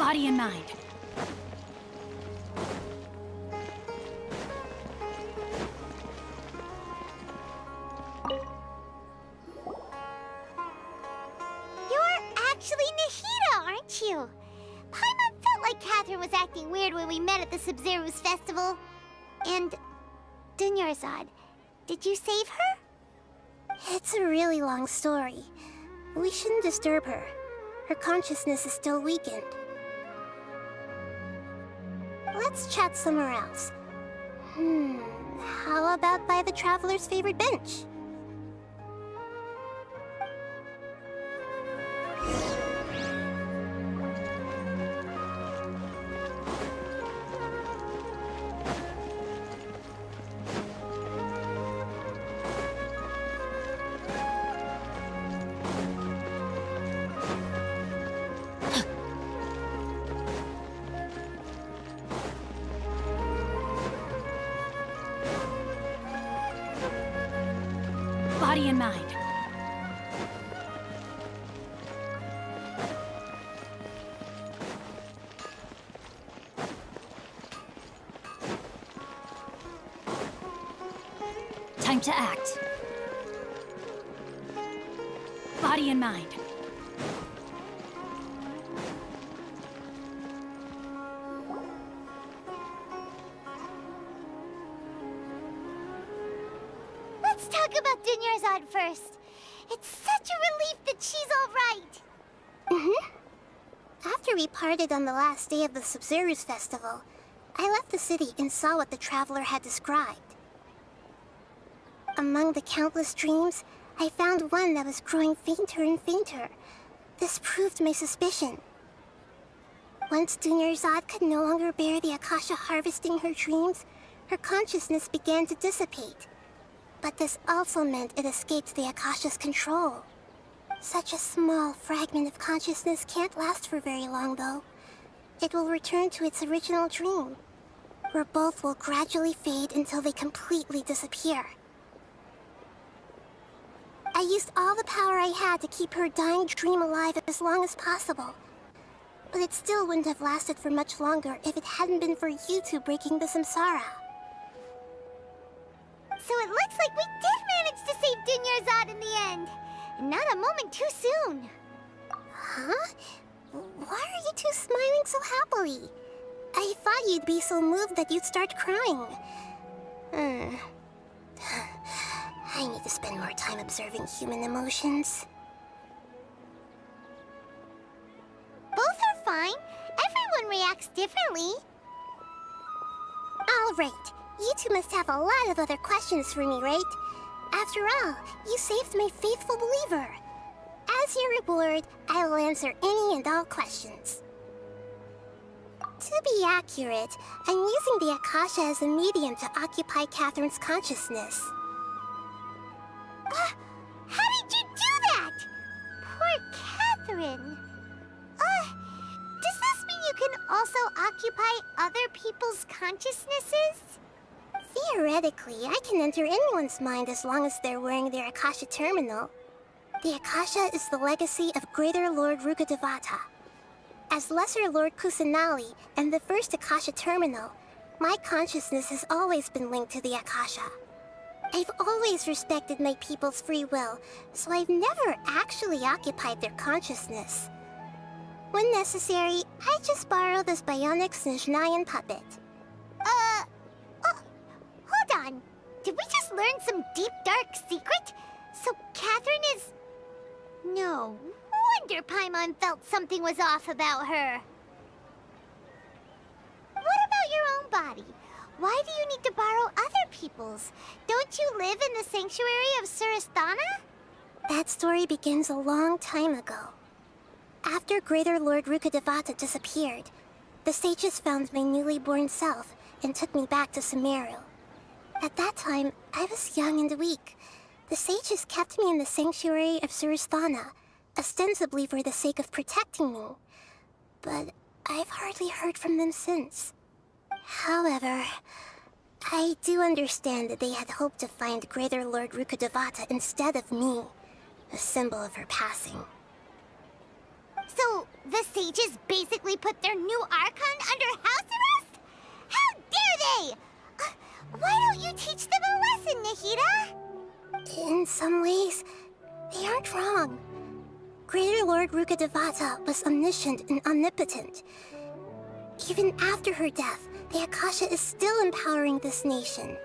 Body and mind. You're actually Nahida, aren't you? Paimon felt like Catherine was acting weird when we met at the Sumeru's festival. And Dunyarzad, did you save her? It's a really long story. We shouldn't disturb her. Her consciousness is still weakened. Let's chat somewhere else. How about by the Traveler's favorite bench? Body and mind. Time to act. Body and mind. Let's talk about Dunyarzad first. It's such a relief that she's all right. After we parted on the last day of the Sumeru's festival, I left the city and saw what the Traveler had described. Among the countless dreams, I found one that was growing fainter and fainter. This proved my suspicion. Once Dunyarzad could no longer bear the Akasha harvesting her dreams, her consciousness began to dissipate. But this also meant it escaped the Akasha's control. Such a small fragment of consciousness can't last for very long, though. It will return to its original dream, where both will gradually fade until they completely disappear. I used all the power I had to keep her dying dream alive as long as possible. But it still wouldn't have lasted for much longer if it hadn't been for you two breaking the samsara. So it looks like we did manage to save Dunyarzad in the end. And not a moment too soon. Huh? Why are you two smiling so happily? I thought you'd be so moved that you'd start crying. I need to spend more time observing human emotions. Both are fine. Everyone reacts differently. All right. You two must have a lot of other questions for me, right? After all, you saved my faithful believer. As your reward, I will answer any and all questions. To be accurate, I'm using the Akasha as a medium to occupy Catherine's consciousness. How did you do that? Poor Catherine. Does this mean you can also occupy other people's consciousnesses? Theoretically, I can enter anyone's mind as long as they're wearing their Akasha terminal. The Akasha is the legacy of Greater Lord Rukkhadevata. As Lesser Lord Kusanali and the first Akasha terminal, my consciousness has always been linked to the Akasha. I've always respected my people's free will, so I've never actually occupied their consciousness. When necessary, I just borrow this bionic Snezhnayan puppet. Hold on. Did we just learn some deep, dark secret? So Catherine is... No wonder Paimon felt something was off about her. What about your own body? Why do you need to borrow other people's? Don't you live in the sanctuary of Surasthana? That story begins a long time ago. After Greater Lord Rukkhadevata disappeared, the sages found my newly born self and took me back to Sumeru. At that time, I was young and weak. The sages kept me in the sanctuary of Surasthana, ostensibly for the sake of protecting me. But I've hardly heard from them since. However, I do understand that they had hoped to find Greater Lord Rukkhadevata instead of me, a symbol of her passing. So the sages basically put their new Archon under house arrest? How dare they! Why don't you teach them a lesson, Nahida? In some ways, they aren't wrong. Greater Lord Rukkhadevata was omniscient and omnipotent. Even after her death, the Akasha is still empowering this nation.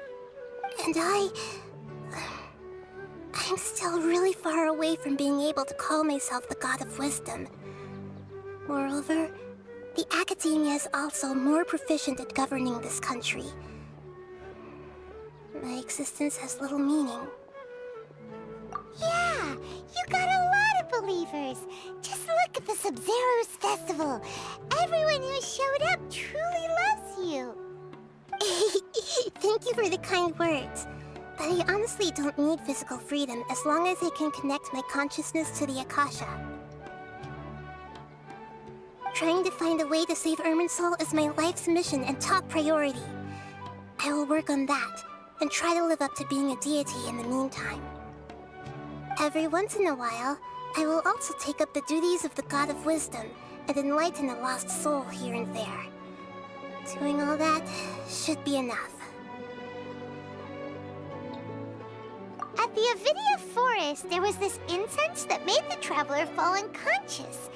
And I'm still really far away from being able to call myself the God of Wisdom. Moreover, the Academia is also more proficient at governing this country. My existence has little meaning. Yeah, you got a lot of believers. Just look at the Sub-Zero's festival. Everyone who showed up truly loves you. Thank you for the kind words. But I honestly don't need physical freedom as long as I can connect my consciousness to the Akasha. Trying to find a way to save Irminsul is my life's mission and top priority. I will work on that, and try to live up to being a deity in the meantime. Every once in a while, I will also take up the duties of the God of Wisdom and enlighten a lost soul here and there. Doing all that should be enough. At the Avidia forest, there was this incense that made the traveler fall unconscious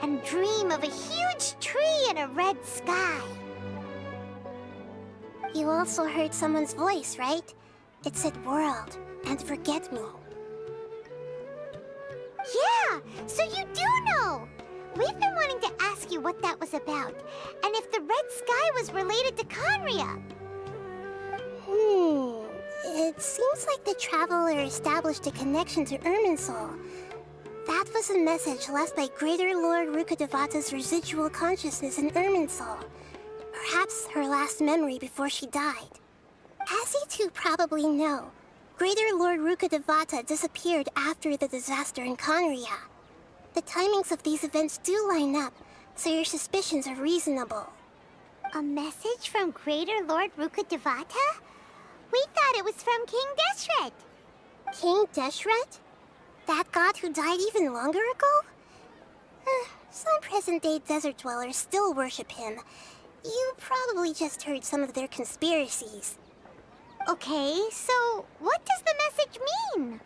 and dream of a huge tree and a red sky. You also heard someone's voice, right? It said world and forget me. Yeah, so you do know! We've been wanting to ask you what that was about, and if the red sky was related to Conria. It seems like the traveler established a connection to Irminsul. That was a message left by Greater Lord Rukkhadevata's residual consciousness in Irminsul. Perhaps her last memory before she died. As you two probably know, Greater Lord Rukkhadevata disappeared after the disaster in Conria. The timings of these events do line up, so your suspicions are reasonable. A message from Greater Lord Rukkhadevata? We thought it was from King Deshret. King Deshret? That god who died even longer ago? Some present-day desert dwellers still worship him. You probably just heard some of their conspiracies. Okay, so what does the message mean?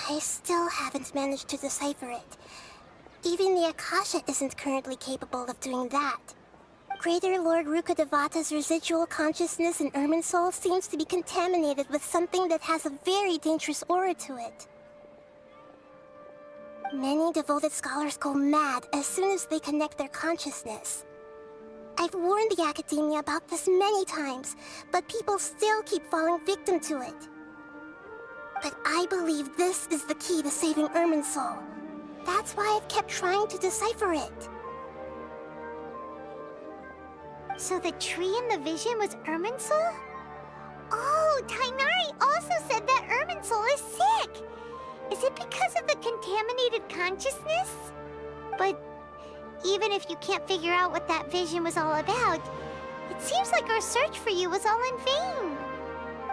I still haven't managed to decipher it. Even the Akasha isn't currently capable of doing that. Greater Lord Rukkhadevata's residual consciousness in Irminsul seems to be contaminated with something that has a very dangerous aura to it. Many devoted scholars go mad as soon as they connect their consciousness. I've warned the Academia about this many times, but people still keep falling victim to it. But I believe this is the key to saving Irminsul. That's why I've kept trying to decipher it. So the tree in the vision was Irminsul? Oh, Tainari also said that Irminsul is sick! Is it because of the contaminated consciousness? But even if you can't figure out what that vision was all about, it seems like our search for you was all in vain.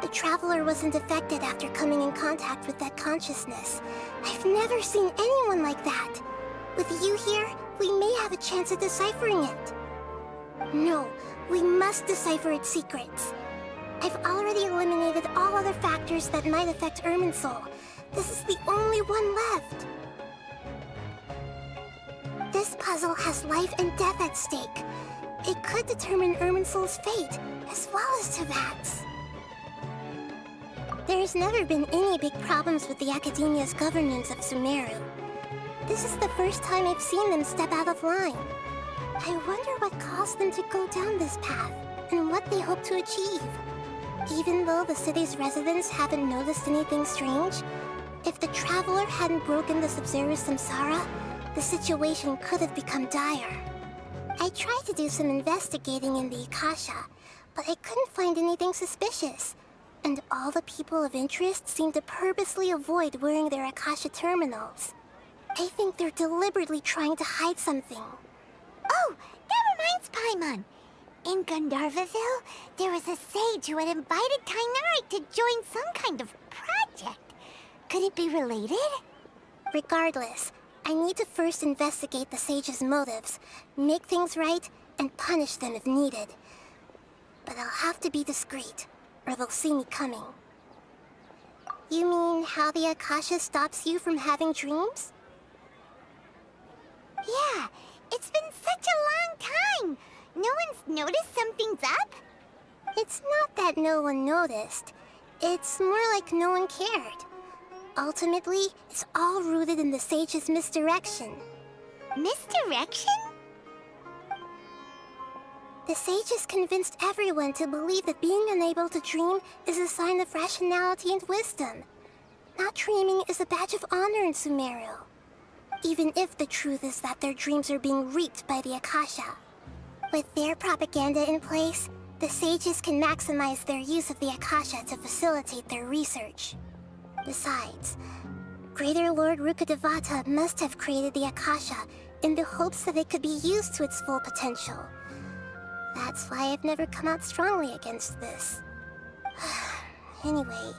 The Traveler wasn't affected after coming in contact with that consciousness. I've never seen anyone like that. With you here, we may have a chance at deciphering it. No, we must decipher its secrets. I've already eliminated all other factors that might affect Irminsul. This is the only one left. This puzzle has life and death at stake. It could determine Irminsul's fate, as well as Teyvat's. There's never been any big problems with the Academia's governance of Sumeru. This is the first time I've seen them step out of line. I wonder what caused them to go down this path, and what they hope to achieve. Even though the city's residents haven't noticed anything strange, if the Traveler hadn't broken the Sub-Zero's samsara, the situation could have become dire. I tried to do some investigating in the Akasha, but I couldn't find anything suspicious. And all the people of interest seem to purposely avoid wearing their Akasha terminals. I think they're deliberately trying to hide something. Oh, that reminds Paimon. In Gandharvaville, there was a sage who had invited Tainari to join some kind of project. Could it be related? Regardless, I need to first investigate the sage's motives, make things right, and punish them if needed. But I'll have to be discreet, or they'll see me coming. You mean how the Akasha stops you from having dreams? Yeah, it's been such a long time. No one's noticed something's up? It's not that no one noticed. It's more like no one cared. Ultimately, it's all rooted in the sage's misdirection. Misdirection? The sages convinced everyone to believe that being unable to dream is a sign of rationality and wisdom. Not dreaming is a badge of honor in Sumeru. Even if the truth is that their dreams are being reaped by the Akasha. With their propaganda in place, the sages can maximize their use of the Akasha to facilitate their research. Besides, Greater Lord Rukkhadevata must have created the Akasha in the hopes that it could be used to its full potential. That's why I've never come out strongly against this. Anyway,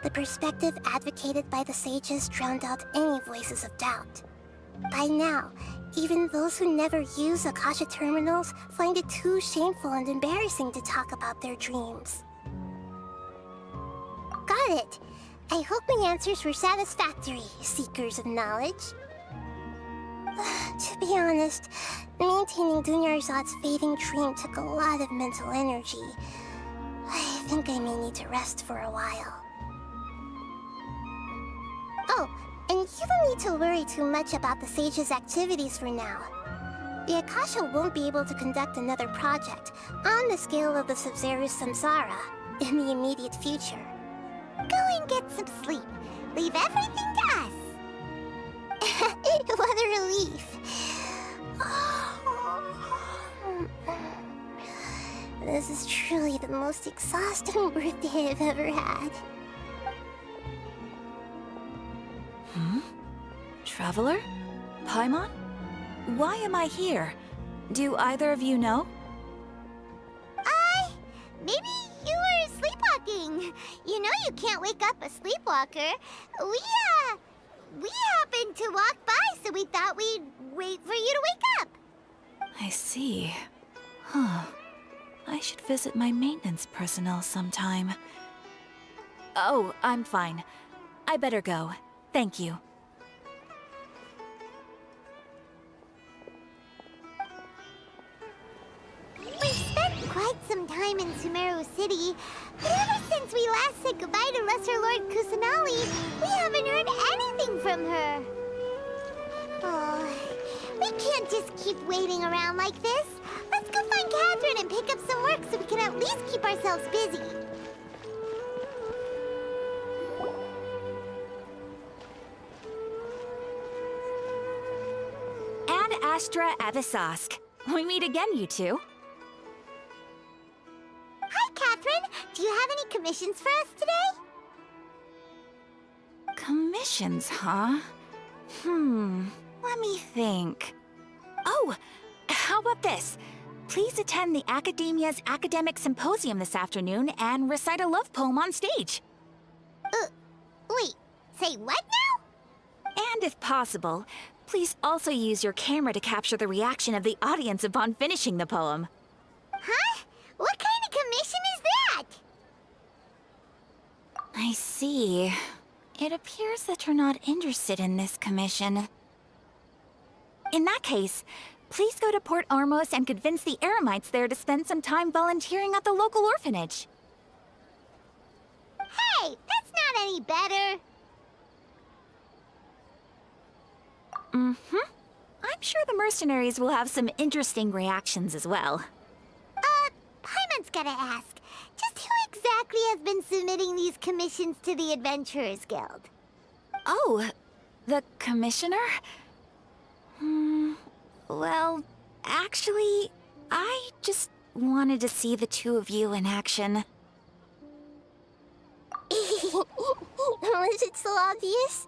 the perspective advocated by the sages drowned out any voices of doubt. By now, even those who never use Akasha terminals find it too shameful and embarrassing to talk about their dreams. Got it! I hope my answers were satisfactory, seekers of knowledge. To be honest, maintaining Dunyarzad's fading dream took a lot of mental energy. I think I may need to rest for a while. Oh, and you don't need to worry too much about the sage's activities for now. The Akasha won't be able to conduct another project on the scale of the Sumeru Samsara in the immediate future. Go and get some sleep. Leave everything to us. What a relief. This is truly the most exhausting birthday I've ever had. Traveler? Paimon? Why am I here? Do either of you know? Maybe you were sleepwalking. You know you can't wake up a sleepwalker. We happened to walk by, so we thought we'd wait for you to wake up. I see. Huh. I should visit my maintenance personnel sometime. Oh, I'm fine. I better go. Thank you. We've spent quite some time in Sumeru City, but ever since we last said goodbye to Lesser Lord Kusanali, we haven't heard anything from her. Oh, we can't just keep waiting around like this. Let's go find Catherine and pick up some work so we can at least keep ourselves busy. Ad Astra Avisask. We meet again, you two. Hi, Catherine. Do you have any commissions for us today? Commissions, huh? Let me think. Oh, how about this? Please attend the Academia's Academic Symposium this afternoon and recite a love poem on stage. Wait, say what now? And if possible, please also use your camera to capture the reaction of the audience upon finishing the poem. Huh? What kind of commission is that? I see. It appears that you're not interested in this commission. In that case, please go to Port Ormos and convince the Eremites there to spend some time volunteering at the local orphanage. Hey, that's not any better. I'm sure the mercenaries will have some interesting reactions as well. Paimon's gotta ask, just who exactly has been submitting these commissions to the Adventurers Guild? Oh, the commissioner? Well, actually, I just wanted to see the two of you in action. Was it so obvious?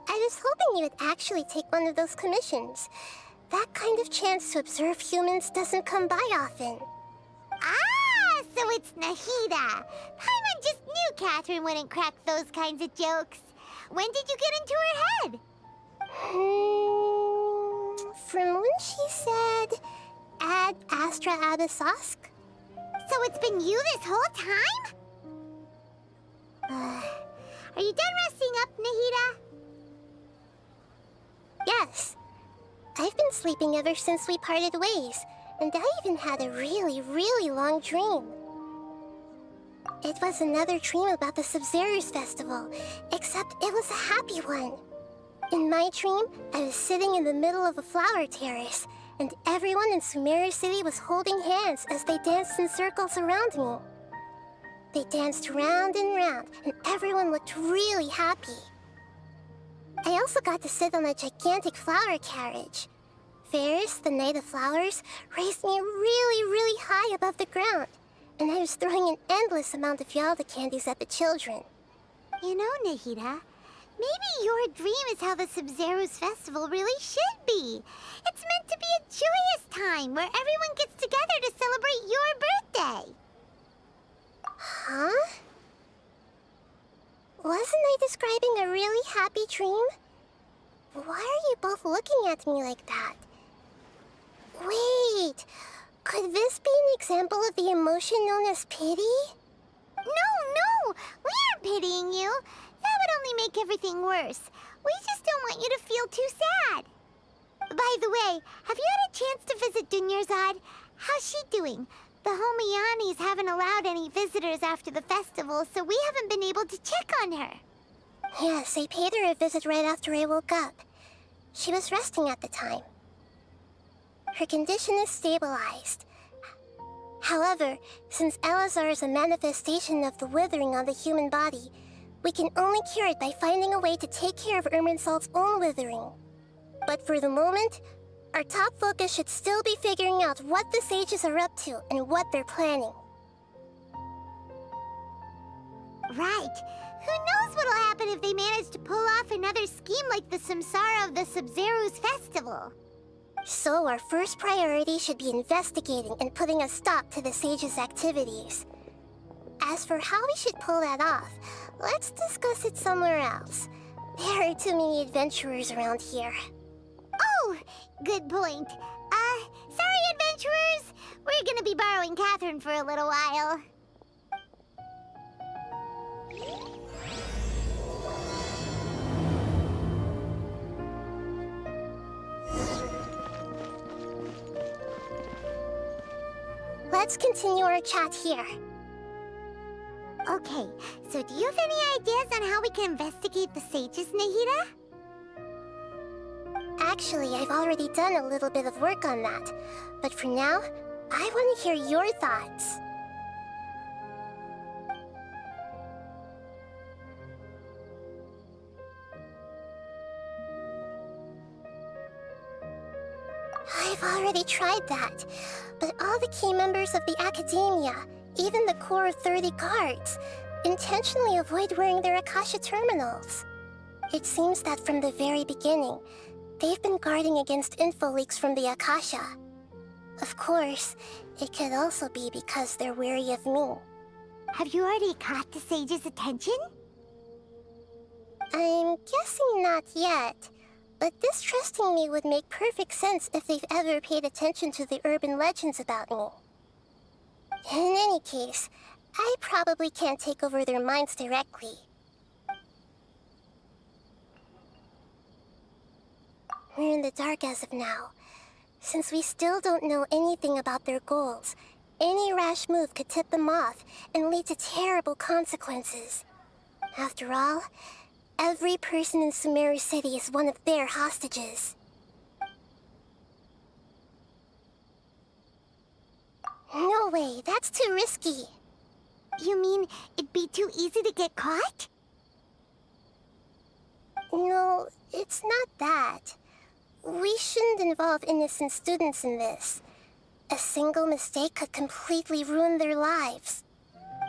I was hoping you would actually take one of those commissions. That kind of chance to observe humans doesn't come by often. Ah, so it's Nahida. Paimon just knew Catherine wouldn't crack those kinds of jokes. When did you get into her head? From when she said, ad astra abyssosk? So it's been you this whole time? Are you done resting up, Nahida? Yes. I've been sleeping ever since we parted ways, and I even had a really, really long dream. It was another dream about the Sumeru's festival, except it was a happy one. In my dream, I was sitting in the middle of a flower terrace, and everyone in Sumeru City was holding hands as they danced in circles around me. They danced round and round, and everyone looked really happy. I also got to sit on a gigantic flower carriage. Ferris, the Knight of Flowers, raised me really, really high above the ground, and I was throwing an endless amount of Yalda candies at the children. You know, Nahida, maybe your dream is how the Sumeru's festival really should be. It's meant to be a joyous time where everyone gets together to celebrate your birthday. Huh? Wasn't I describing a really happy dream? Why are you both looking at me like that? Wait, could this be an example of the emotion known as pity? No, we aren't pitying you. That would only make everything worse. We just don't want you to feel too sad. By the way, have you had a chance to visit Dunyarzad? How's she doing? The Homianis haven't allowed any visitors after the festival, so we haven't been able to check on her. Yes, I paid her a visit right after I woke up. She was resting at the time. Her condition is stabilized. However, since Elazar is a manifestation of the withering on the human body, we can only cure it by finding a way to take care of Irminsul's own withering. But for the moment, our top focus should still be figuring out what the sages are up to and what they're planning. Right. Who knows what'll happen if they manage to pull off another scheme like the Samsara of the Sumeru's festival? So our first priority should be investigating and putting a stop to the sages' activities. As for how we should pull that off, let's discuss it somewhere else. There are too many adventurers around here. Oh, good point. Sorry, adventurers. We're gonna be borrowing Catherine for a little while. Let's continue our chat here. Okay, so do you have any ideas on how we can investigate the sages, Nahida? Actually, I've already done a little bit of work on that. But for now, I want to hear your thoughts. I've already tried that, but all the key members of the Academia, even the core of 30 guards, intentionally avoid wearing their Akasha terminals. It seems that from the very beginning, they've been guarding against info leaks from the Akasha. Of course, it could also be because they're wary of me. Have you already caught the sage's attention? I'm guessing not yet, but distrusting me would make perfect sense if they've ever paid attention to the urban legends about me. In any case, I probably can't take over their minds directly. We're in the dark as of now. Since we still don't know anything about their goals, any rash move could tip them off and lead to terrible consequences. After all, every person in Sumeru City is one of their hostages. No way, that's too risky. You mean it'd be too easy to get caught? No, it's not that. We shouldn't involve innocent students in this. A single mistake could completely ruin their lives.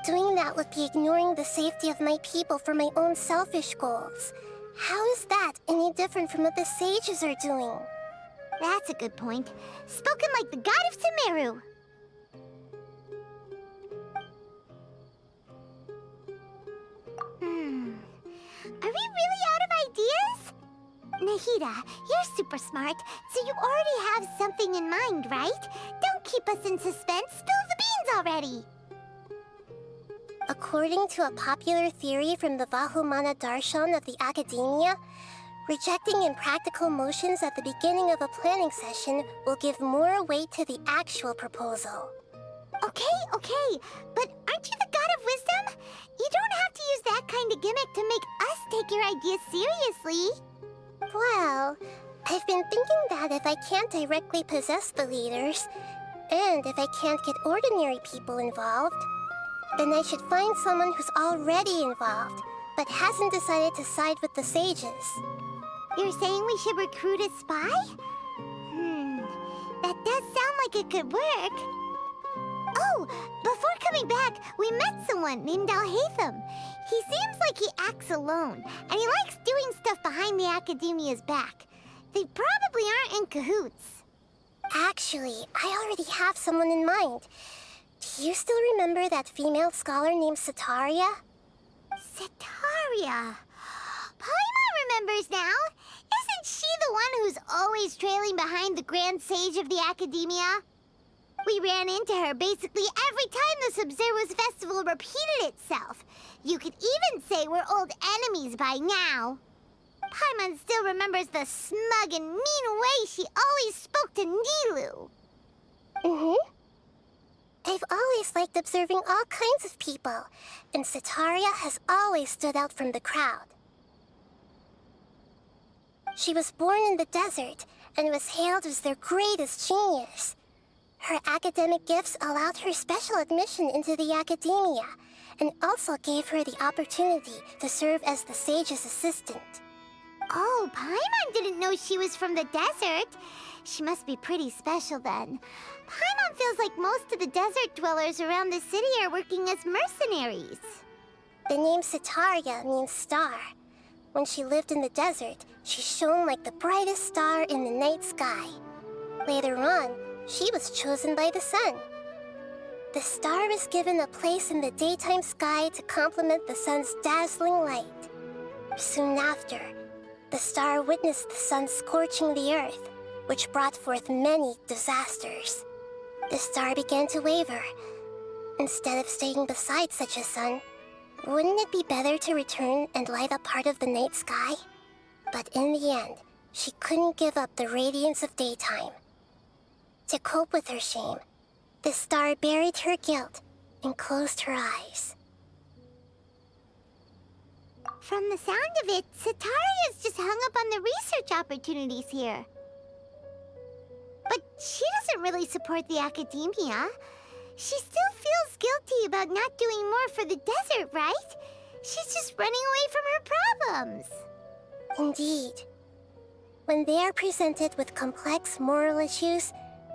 Doing that would be ignoring the safety of my people for my own selfish goals. How is that any different from what the sages are doing? That's a good point. Spoken like the god of Sumeru. Are we really Nahida, you're super smart, so you already have something in mind, right? Don't keep us in suspense. Spill the beans already! According to a popular theory from the Vahumana Darshan of the Academia, rejecting impractical motions at the beginning of a planning session will give more weight to the actual proposal. Okay, but aren't you the god of wisdom? You don't have to use that kind of gimmick to make us take your ideas seriously. Well, I've been thinking that if I can't directly possess the leaders, and if I can't get ordinary people involved, then I should find someone who's already involved, but hasn't decided to side with the sages. You're saying we should recruit a spy? That does sound like it could work. Oh, before coming back, we met someone named Alhaitham. He seems like he acts alone, and he likes doing stuff behind the Academia's back. They probably aren't in cahoots. Actually, I already have someone in mind. Do you still remember that female scholar named Setaria? Setaria. Paimon remembers now. Isn't she the one who's always trailing behind the Grand Sage of the Academia? We ran into her basically every time the Sumeru festival repeated itself. You could even say we're old enemies by now. Paimon still remembers the smug and mean way she always spoke to Nilu. I've always liked observing all kinds of people, and Setaria has always stood out from the crowd. She was born in the desert and was hailed as their greatest genius. Her academic gifts allowed her special admission into the Academia, and also gave her the opportunity to serve as the sage's assistant. Oh, Paimon didn't know she was from the desert. She must be pretty special then. Paimon feels like most of the desert dwellers around the city are working as mercenaries. The name Setaria means star. When she lived in the desert, she shone like the brightest star in the night sky. Later on, she was chosen by the sun. The star was given a place in the daytime sky to complement the sun's dazzling light. Soon after, the star witnessed the sun scorching the earth, which brought forth many disasters. The star began to waver. Instead of staying beside such a sun, wouldn't it be better to return and light up part of the night sky? But in the end, she couldn't give up the radiance of daytime. To cope with her shame, the star buried her guilt and closed her eyes. From the sound of it, Setaria's just hung up on the research opportunities here. But she doesn't really support the Academia. She still feels guilty about not doing more for the desert, right? She's just running away from her problems. Indeed. When they are presented with complex moral issues,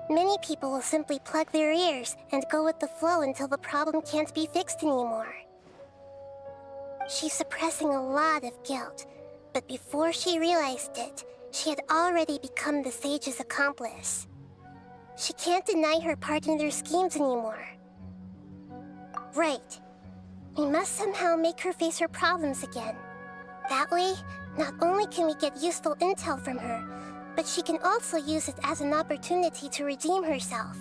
many people will simply plug their ears and go with the flow until the problem can't be fixed anymore. She's suppressing a lot of guilt, but before she realized it, she had already become the sage's accomplice. She can't deny her part in their schemes anymore. Right. We must somehow make her face her problems again. That way, not only can we get useful intel from her, but she can also use it as an opportunity to redeem herself.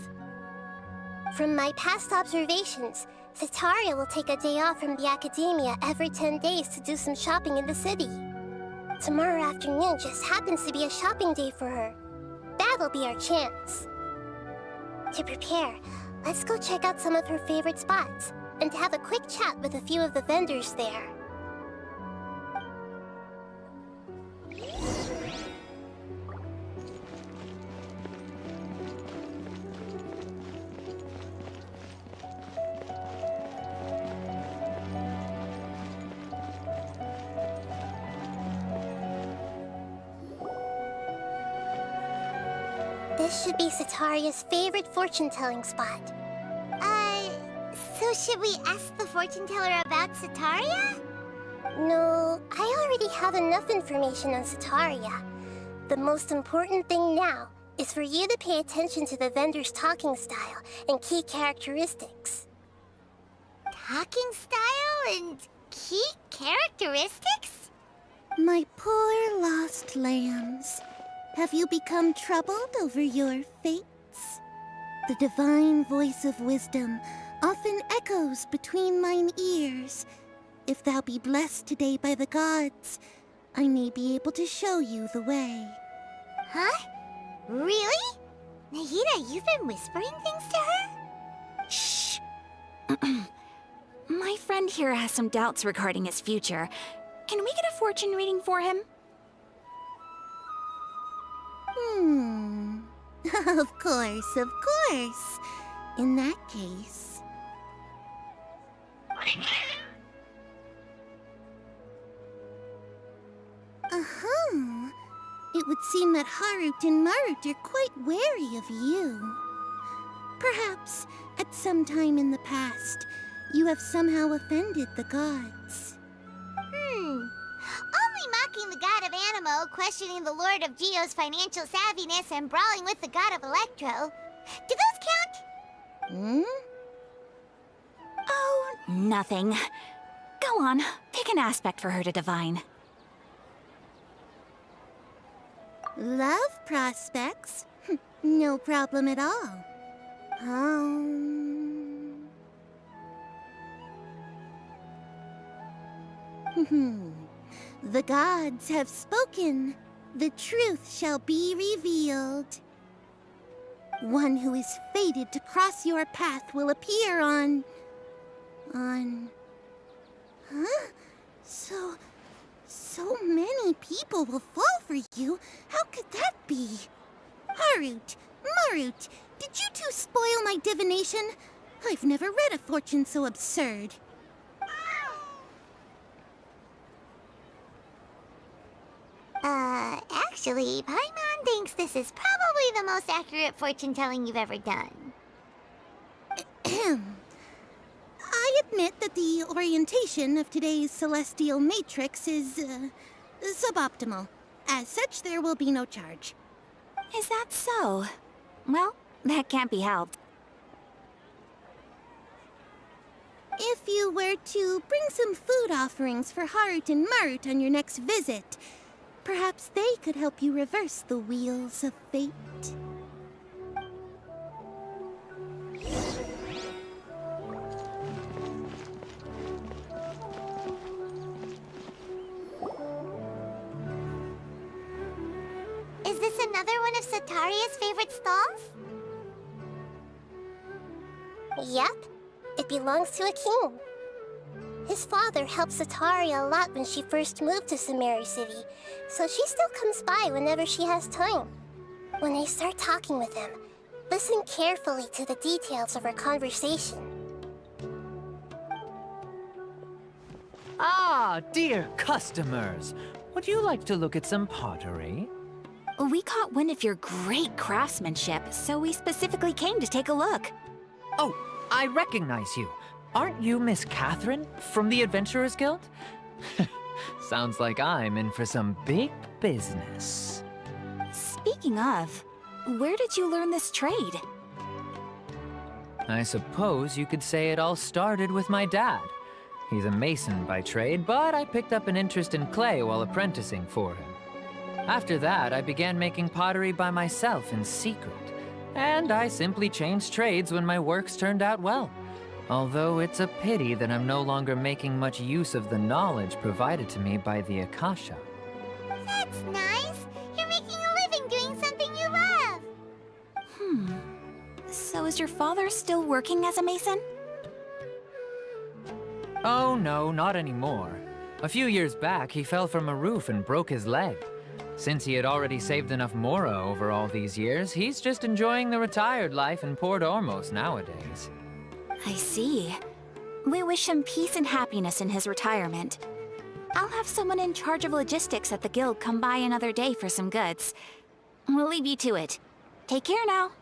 From my past observations, Setaria will take a day off from the Academia every 10 days to do some shopping in the city. Tomorrow afternoon just happens to be a shopping day for her. That'll be our chance. To prepare, let's go check out some of her favorite spots, and have a quick chat with a few of the vendors there. This should be Setaria's favorite fortune-telling spot. So should we ask the fortune teller about Setaria? No, I already have enough information on Setaria. The most important thing now is for you to pay attention to the vendor's talking style and key characteristics. Talking style and key characteristics? My poor lost lambs, have you become troubled over your fates? The divine voice of wisdom often echoes between mine ears. If thou be blessed today by the gods, I may be able to show you the way. Huh? Really? Nahida, you've been whispering things to her? Shh. My friend here has some doubts regarding his future. Can we get a fortune reading for him? Of course, of course. In that case... It would seem that Harut and Marut are quite wary of you. Perhaps, at some time in the past, you have somehow offended the gods. Only mocking the god of Animo, questioning the lord of Geo's financial savviness, and brawling with the god of Electro. Do those count? Oh, nothing. Go on, pick an aspect for her to divine. Love prospects? No problem at all. The gods have spoken. The truth shall be revealed. One who is fated to cross your path will appear on... Huh? So many people will fall for you. How could that be? Harut, Marut, did you two spoil my divination? I've never read a fortune so absurd. Actually, Paimon thinks this is probably the most accurate fortune-telling you've ever done. I admit that the orientation of today's celestial matrix is, suboptimal. As such, there will be no charge. Is that so? Well, that can't be helped. If you were to bring some food offerings for Harut and Marut on your next visit, perhaps they could help you reverse the wheels of fate. Is this another one of Sataria's favorite stalls? Yep. It belongs to a king. His father helped Sataria a lot when she first moved to Sumeru City, so she still comes by whenever she has time. When I start talking with him, listen carefully to the details of our conversation. Ah, dear customers! Would you like to look at some pottery? We caught wind of your great craftsmanship, so we specifically came to take a look. Oh, I recognize you. Aren't you Miss Catherine from the Adventurers Guild? Sounds like I'm in for some big business. Speaking of, where did you learn this trade? I suppose you could say it all started with my dad. He's a mason by trade, but I picked up an interest in clay while apprenticing for him. After that, I began making pottery by myself in secret, and I simply changed trades when my works turned out well. Although it's a pity that I'm no longer making much use of the knowledge provided to me by the Akasha. That's nice. You're making a living doing something you love. So is your father still working as a mason? Oh no, not anymore. A few years back, he fell from a roof and broke his leg. Since he had already saved enough mora over all these years, he's just enjoying the retired life in Port Ormos nowadays. I see. We wish him peace and happiness in his retirement. I'll have someone in charge of logistics at the guild come by another day for some goods. We'll leave you to it. Take care now.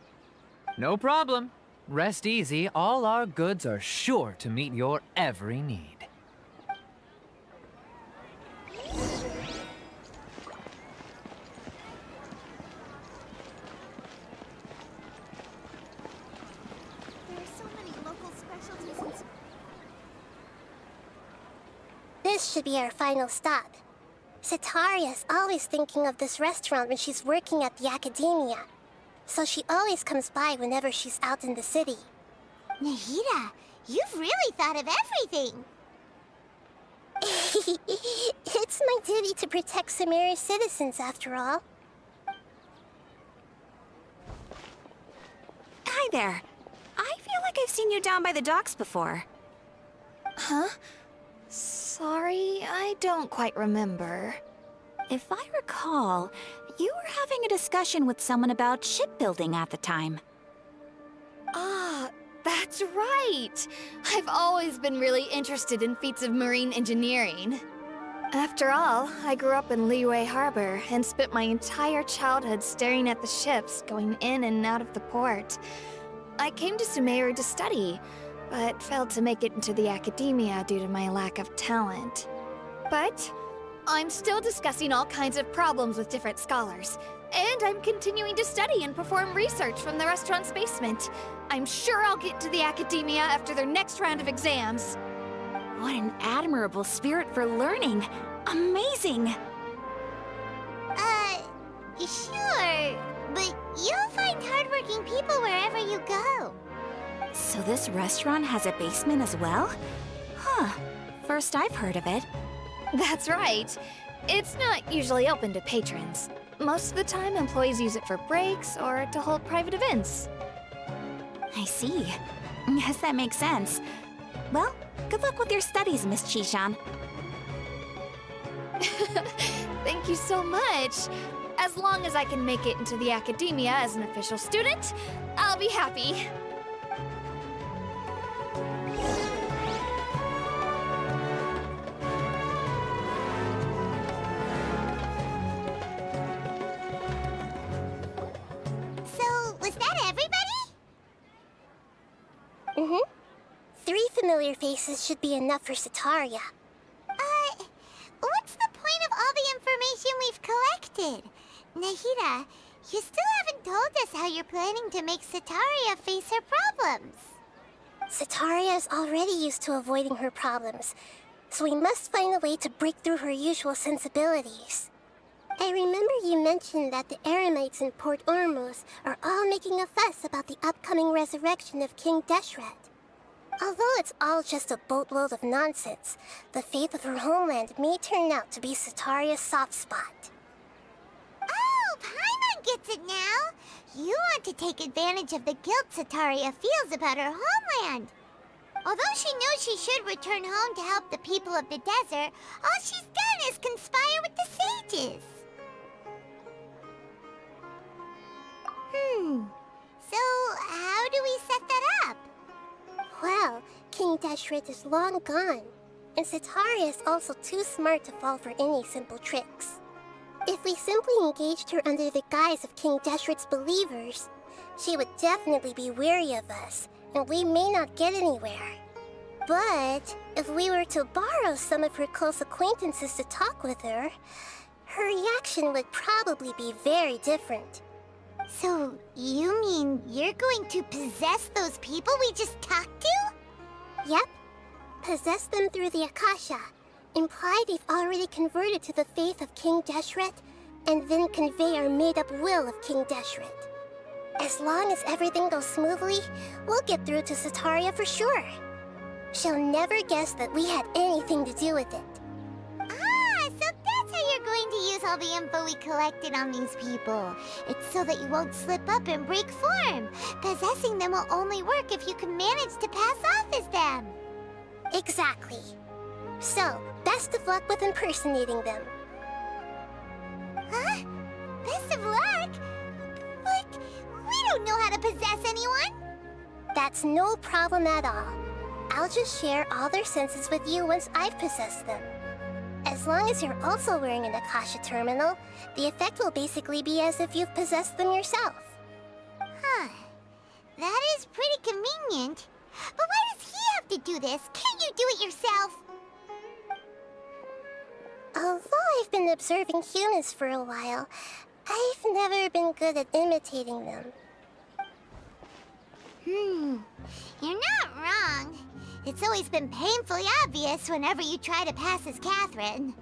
No problem. Rest easy, all our goods are sure to meet your every need. This should be our final stop. Sitaria's always thinking of this restaurant when she's working at the academia, so she always comes by whenever she's out in the city. Nahida, you've really thought of everything. It's my duty to protect Sumeru's citizens, after all. Hi there. I feel like I've seen you down by the docks before. Huh? Sorry, I don't quite remember. If I recall, you were having a discussion with someone about shipbuilding at the time. Ah, that's right! I've always been really interested in feats of marine engineering. After all, I grew up in Liyue Harbor and spent my entire childhood staring at the ships going in and out of the port. I came to Sumeru to study, but failed to make it into the academia due to my lack of talent. But I'm still discussing all kinds of problems with different scholars, and I'm continuing to study and perform research from the restaurant's basement. I'm sure I'll get to the academia after their next round of exams. What an admirable spirit for learning! Amazing! Sure, but you'll find hardworking people wherever you go. So this restaurant has a basement as well? Huh. First I've heard of it. That's right. It's not usually open to patrons. Most of the time, employees use it for breaks or to hold private events. I see. Yes, that makes sense. Well, good luck with your studies, Miss Chishan. Thank you so much. As long as I can make it into the academia as an official student, I'll be happy. So, was that everybody? Mm-hmm. 3 familiar faces should be enough for Sitaria. What's the point of all the information we've collected? Nahida, you still haven't told us how you're planning to make Sitaria face her problems. Sitaria is already used to avoiding her problems, so we must find a way to break through her usual sensibilities. I remember you mentioned that the Eremites in Port Ormuz are all making a fuss about the upcoming resurrection of King Deshret. Although it's all just a boatload of nonsense, the fate of her homeland may turn out to be Sitaria's soft spot. Oh, Paimon gets it now. You want to take advantage of the guilt Sitaria feels about her homeland. Although she knows she should return home to help the people of the desert, all she's done is conspire with the sages. So how do we set that up? Well, King Deshret is long gone, and Sitaria is also too smart to fall for any simple tricks. If we simply engaged her under the guise of King Deshret's believers, she would definitely be wary of us, and we may not get anywhere. But if we were to borrow some of her close acquaintances to talk with her, her reaction would probably be very different. So, you mean you're going to possess those people we just talked to? Yep. Possess them through the Akasha. Imply they've already converted to the faith of King Deshret, and then convey our made-up will of King Deshret. As long as everything goes smoothly, we'll get through to Sitaria for sure. She'll never guess that we had anything to do with it. So that's how you're going to use all the info we collected on these people. It's so that you won't slip up and break form. Possessing them will only work if you can manage to pass off as them. Exactly. So, best of luck with impersonating them. Huh? Best of luck? But we don't know how to possess anyone. That's no problem at all. I'll just share all their senses with you once I've possessed them. As long as you're also wearing an Akasha terminal, the effect will basically be as if you've possessed them yourself. Huh. That is pretty convenient. But why does he have to do this? Can't you do it yourself? Although I've been observing humans for a while, I've never been good at imitating them. You're not wrong. It's always been painfully obvious whenever you try to pass as Catherine.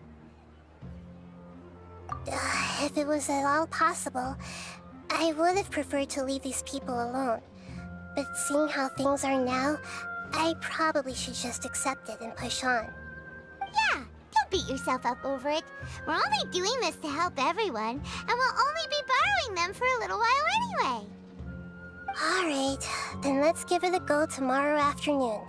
If it was at all possible, I would have preferred to leave these people alone. But seeing how things are now, I probably should just accept it and push on. Yeah, don't beat yourself up over it. We're only doing this to help everyone, and we'll only be borrowing them for a little while anyway. Alright, then let's give it a go tomorrow afternoon.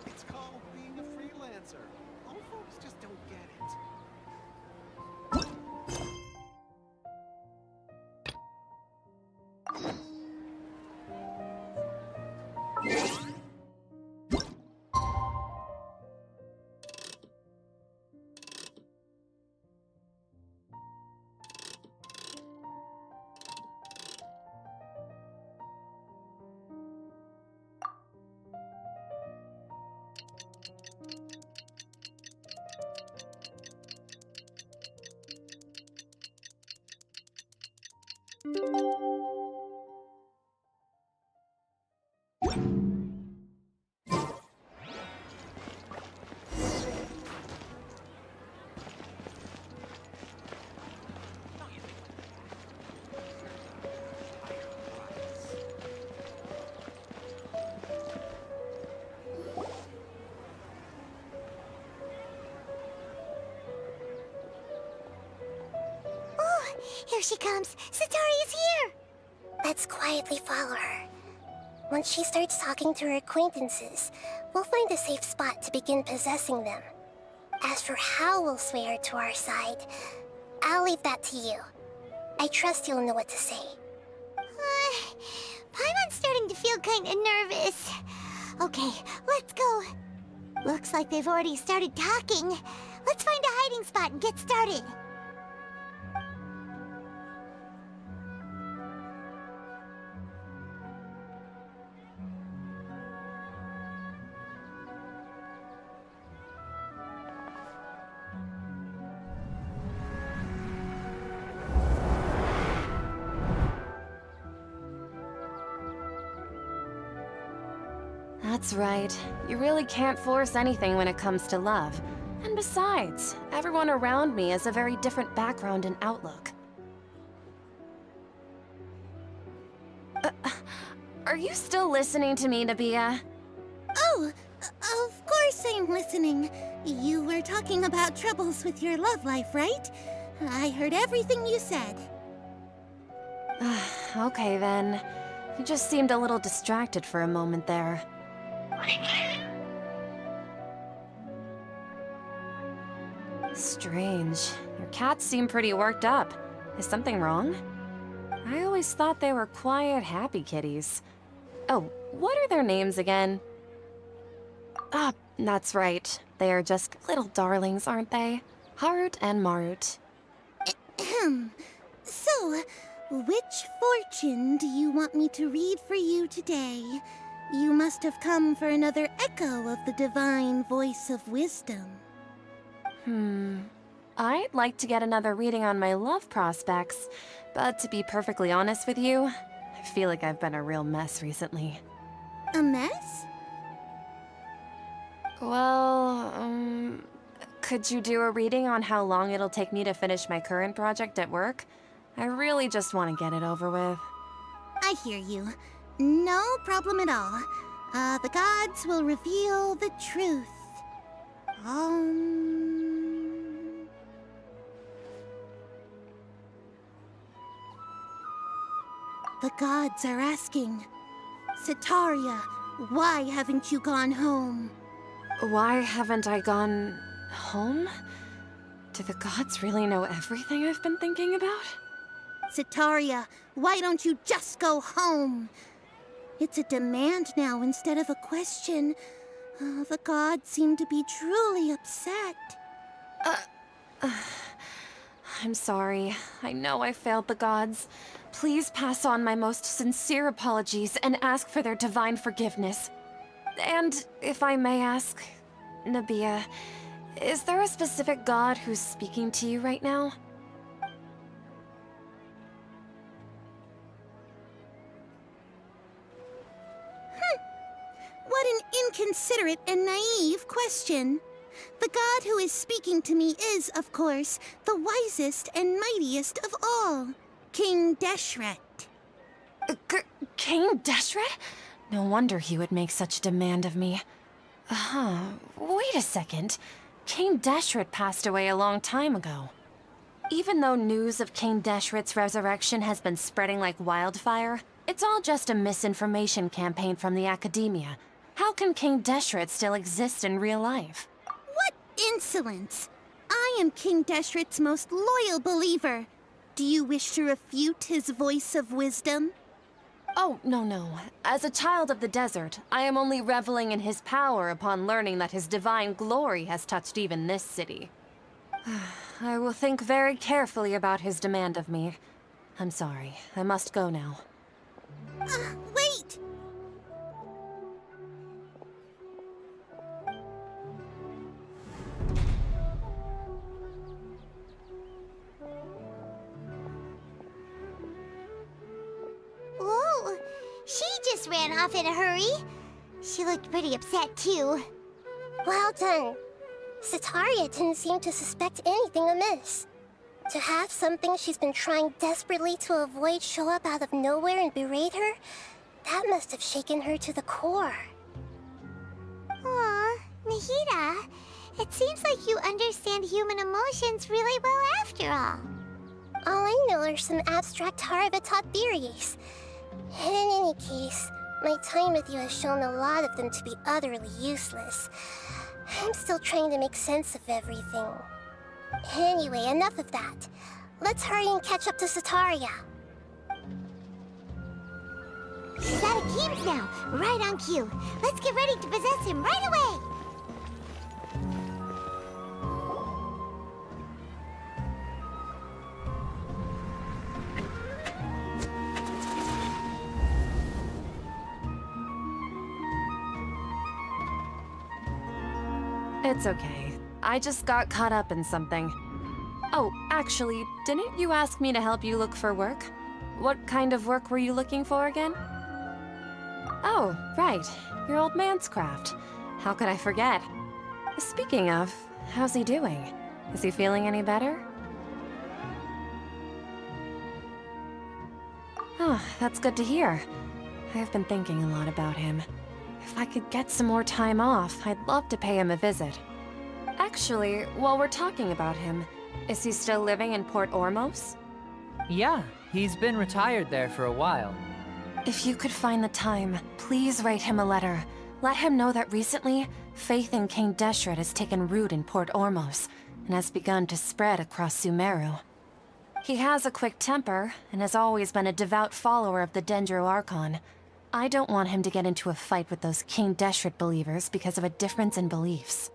It's called being a freelancer. Old folks just don't get it. Here she comes. Satori is here. Let's quietly follow her. Once she starts talking to her acquaintances, we'll find a safe spot to begin possessing them. As for how we'll sway her to our side, I'll leave that to you. I trust you'll know what to say. Paimon's starting to feel kinda nervous. Okay, let's go. Looks like they've already started talking. Let's find a hiding spot and get started. That's right. You really can't force anything when it comes to love. And besides, everyone around me has a very different background and outlook. Are you still listening to me, Nabia? Oh, of course I'm listening. You were talking about troubles with your love life, right? I heard everything you said. Okay then. You just seemed a little distracted for a moment there. Strange. Your cats seem pretty worked up. Is something wrong? I always thought they were quiet, happy kitties. Oh, what are their names again? Ah, that's right. They are just little darlings, aren't they? Harut and Marut. So, which fortune do you want me to read for you today? You must have come for another echo of the divine voice of wisdom. I'd like to get another reading on my love prospects, but to be perfectly honest with you, I feel like I've been a real mess recently. A mess? Well, Could you do a reading on how long it'll take me to finish my current project at work? I really just want to get it over with. I hear you. No problem at all. The gods will reveal the truth. The gods are asking, Setaria, why haven't you gone home? Why haven't I gone home? Do the gods really know everything I've been thinking about? Setaria, why don't you just go home? It's a demand now instead of a question. The gods seem to be truly upset. I'm sorry. I know I failed the gods. Please pass on my most sincere apologies and ask for their divine forgiveness. And if I may ask, Nabia, is there a specific god who's speaking to you right now? What an inconsiderate and naive question. The god who is speaking to me is, of course, the wisest and mightiest of all, King Deshret. King Deshret? No wonder he would make such a demand of me. Wait a second. King Deshret passed away a long time ago. Even though news of King Deshret's resurrection has been spreading like wildfire, it's all just a misinformation campaign from the academia. How can King Deshret still exist in real life? What insolence! I am King Deshret's most loyal believer. Do you wish to refute his voice of wisdom? Oh, no. As a child of the desert, I am only reveling in his power upon learning that his divine glory has touched even this city. I will think very carefully about his demand of me. I'm sorry. I must go now. Wait! Whoa! She just ran off in a hurry. She looked pretty upset, too. Well done. Setaria didn't seem to suspect anything amiss. To have something she's been trying desperately to avoid show up out of nowhere and berate her, that must have shaken her to the core. Aw, Nahida, it seems like you understand human emotions really well after all. All I know are some abstract Harvard-taught theories. And in any case, my time with you has shown a lot of them to be utterly useless. I'm still trying to make sense of everything. Anyway, enough of that. Let's hurry and catch up to Setaria. He's at Akim's now, right on cue. Let's get ready to possess him right away! It's okay. I just got caught up in something. Oh, actually, didn't you ask me to help you look for work? What kind of work were you looking for again? Oh, right. Your old man's craft. How could I forget? Speaking of, how's he doing? Is he feeling any better? Oh, that's good to hear. I've been thinking a lot about him. If I could get some more time off, I'd love to pay him a visit. Actually, while we're talking about him, is he still living in Port Ormos? Yeah, he's been retired there for a while. If you could find the time, please write him a letter. Let him know that recently, faith in King Deshret has taken root in Port Ormos and has begun to spread across Sumeru. He has a quick temper and has always been a devout follower of the Mision Arconte. I don't want him to get into a fight with those King Deshret believers because of a difference in beliefs.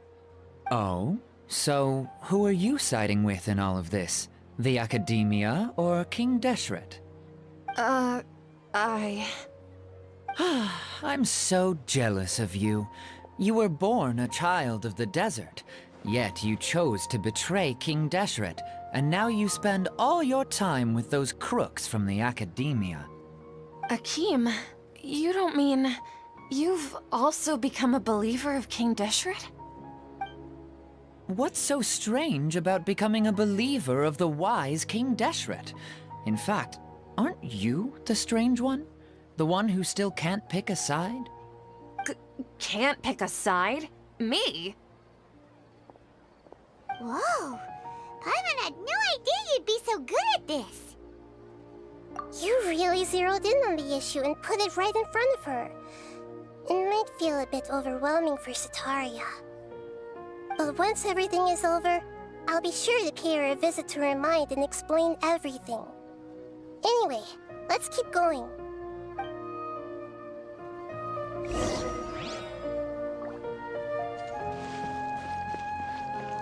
Oh? So, who are you siding with in all of this? The Academia or King Deshret? I'm so jealous of you. You were born a child of the desert, yet you chose to betray King Deshret, and now you spend all your time with those crooks from the Academia. Akim, you don't mean... you've also become a believer of King Deshret? What's so strange about becoming a believer of the wise King Deshret? In fact, aren't you the strange one? The one who still can't pick a side? Can't pick a side? Me? Whoa! Paimon had no idea you'd be so good at this! You really zeroed in on the issue and put it right in front of her. It might feel a bit overwhelming for Sitaria. But once everything is over, I'll be sure to pay her a visit to her mind and explain everything. Anyway, let's keep going.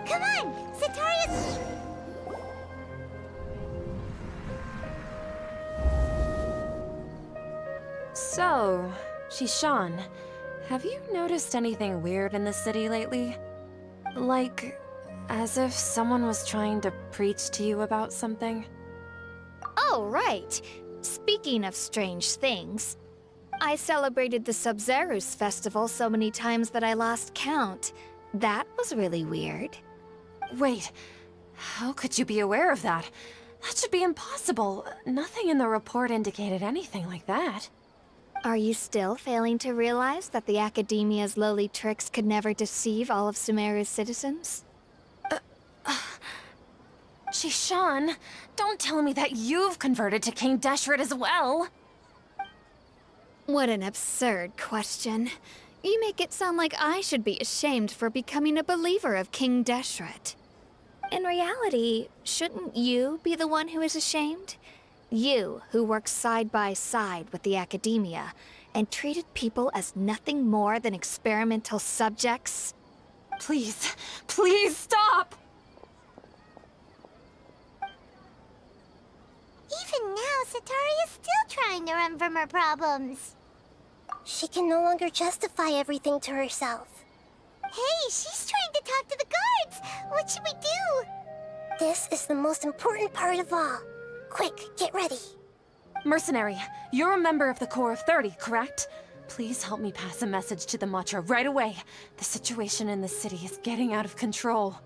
Come on! Sitaria's... So, Shishan, have you noticed anything weird in the city lately? Like, as if someone was trying to preach to you about something? Oh, right. Speaking of strange things, I celebrated the Sub-Zerus festival so many times that I lost count. That was really weird. Wait, how could you be aware of that? That should be impossible. Nothing in the report indicated anything like that. Are you still failing to realize that the Academia's lowly tricks could never deceive all of Sumeru's citizens? Shishan, don't tell me that you've converted to King Deshret as well. What an absurd question. You make it sound like I should be ashamed for becoming a believer of King Deshret. In reality, shouldn't you be the one who is ashamed? You, who works side by side with the Academia and treated people as nothing more than experimental subjects? Please, please stop! Even now, Sitaria's still trying to run from her problems. She can no longer justify everything to herself. Hey, she's trying to talk to the guards! What should we do? This is the most important part of all. Quick, get ready. Mercenary, you're a member of the Corps of 30, correct? Please help me pass a message to the Matcha right away. The situation in the city is getting out of control.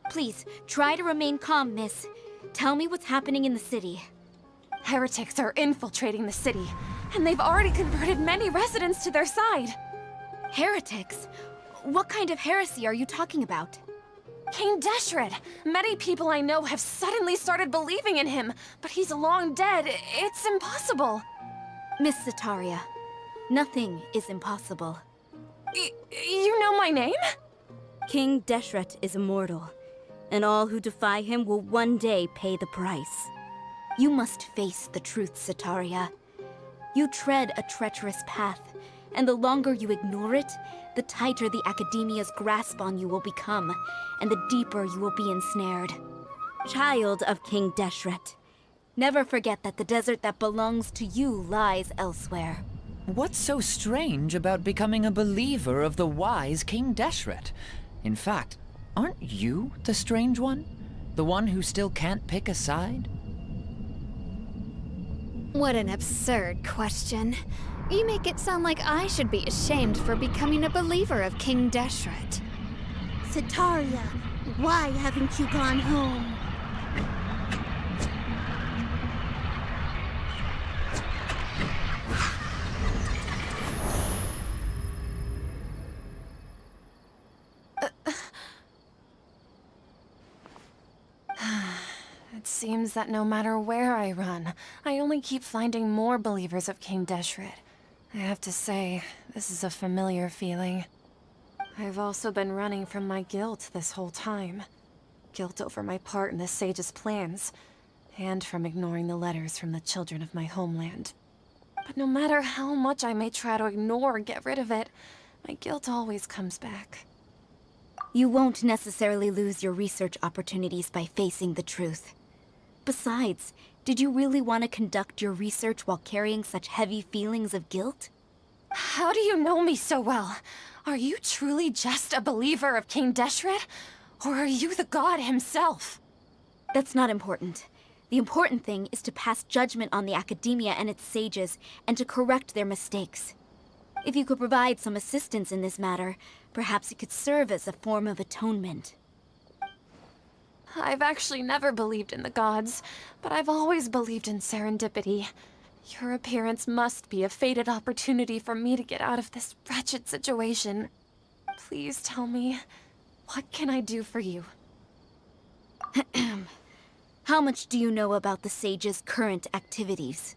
Please, try to remain calm, miss. Tell me what's happening in the city. Heretics are infiltrating the city, and they've already converted many residents to their side. Heretics? What kind of heresy are you talking about? King Deshret! Many people I know have suddenly started believing in him, but he's long dead. It's impossible. Miss Sitaria, nothing is impossible. You know my name? King Deshret is immortal, and all who defy him will one day pay the price. You must face the truth, Sitaria. You tread a treacherous path, and the longer you ignore it, the tighter the Academia's grasp on you will become, and the deeper you will be ensnared. Child of King Deshret, never forget that the desert that belongs to you lies elsewhere. What's so strange about becoming a believer of the wise King Deshret? In fact, aren't you the strange one? The one who still can't pick a side? What an absurd question. You make it sound like I should be ashamed for becoming a believer of King Deshret. Sitaria, why haven't you gone home? It seems that no matter where I run, I only keep finding more believers of King Deshret. I have to say, this is a familiar feeling. I've also been running from my guilt this whole time. Guilt over my part in the Sage's plans, and from ignoring the letters from the children of my homeland. But no matter how much I may try to ignore or get rid of it, my guilt always comes back. You won't necessarily lose your research opportunities by facing the truth. Besides, did you really want to conduct your research while carrying such heavy feelings of guilt? How do you know me so well? Are you truly just a believer of King Deshret? Or are you the god himself? That's not important. The important thing is to pass judgment on the Academia and its sages, and to correct their mistakes. If you could provide some assistance in this matter, perhaps it could serve as a form of atonement. I've actually never believed in the gods, but I've always believed in serendipity. Your appearance must be a fated opportunity for me to get out of this wretched situation. Please tell me, what can I do for you? How much do you know about the Sage's current activities?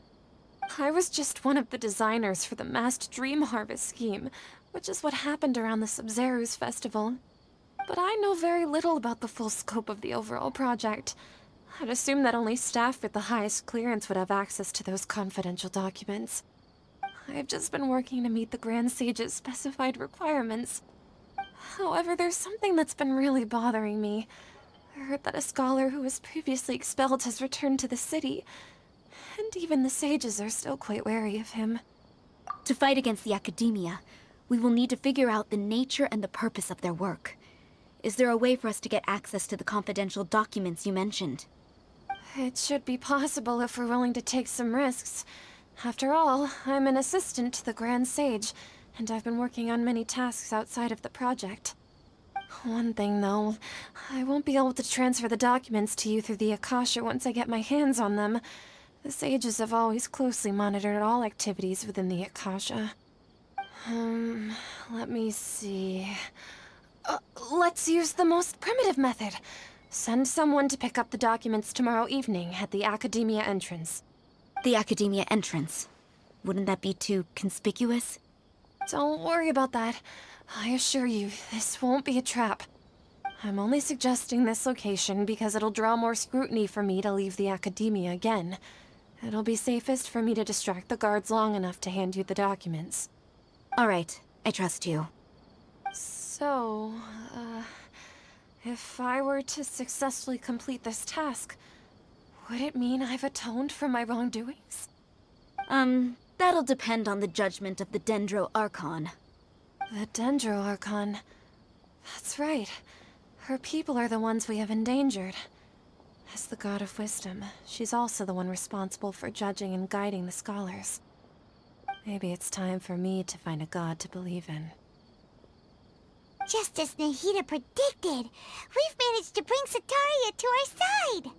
I was just one of the designers for the massed dream harvest scheme, which is what happened around the Sumeru's festival. But I know very little about the full scope of the overall project. I'd assume that only staff with the highest clearance would have access to those confidential documents. I've just been working to meet the Grand Sage's specified requirements. However, there's something that's been really bothering me. I heard that a scholar who was previously expelled has returned to the city, and even the sages are still quite wary of him. To fight against the academia, we will need to figure out the nature and the purpose of their work. Is there a way for us to get access to the confidential documents you mentioned? It should be possible if we're willing to take some risks. After all, I'm an assistant to the Grand Sage, and I've been working on many tasks outside of the project. One thing, though, I won't be able to transfer the documents to you through the Akasha once I get my hands on them. The sages have always closely monitored all activities within the Akasha. Let me see... let's use the most primitive method. Send someone to pick up the documents tomorrow evening at the Academia entrance. The Academia entrance. Wouldn't that be too conspicuous? Don't worry about that. I assure you, this won't be a trap. I'm only suggesting this location because it'll draw more scrutiny for me to leave the Academia again. It'll be safest for me to distract the guards long enough to hand you the documents. All right, I trust you. So, if I were to successfully complete this task, would it mean I've atoned for my wrongdoings? That'll depend on the judgment of the Dendro Archon. The Dendro Archon. That's right. Her people are the ones we have endangered. As the God of Wisdom, she's also the one responsible for judging and guiding the scholars. Maybe it's time for me to find a god to believe in. Just as Nahida predicted, we've managed to bring Sataria to our side!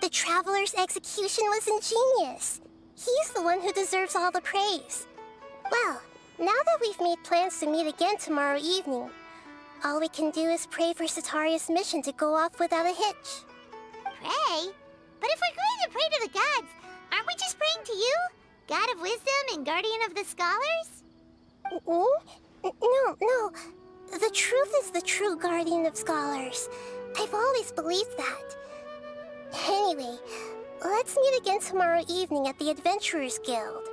The Traveler's execution was ingenious. He's the one who deserves all the praise. Well, now that we've made plans to meet again tomorrow evening, all we can do is pray for Sataria's mission to go off without a hitch. Pray? But if we're going to pray to the gods, aren't we just praying to you? God of Wisdom and Guardian of the Scholars? No. The truth is the true Guardian of Scholars. I've always believed that. Anyway, let's meet again tomorrow evening at the Adventurers Guild.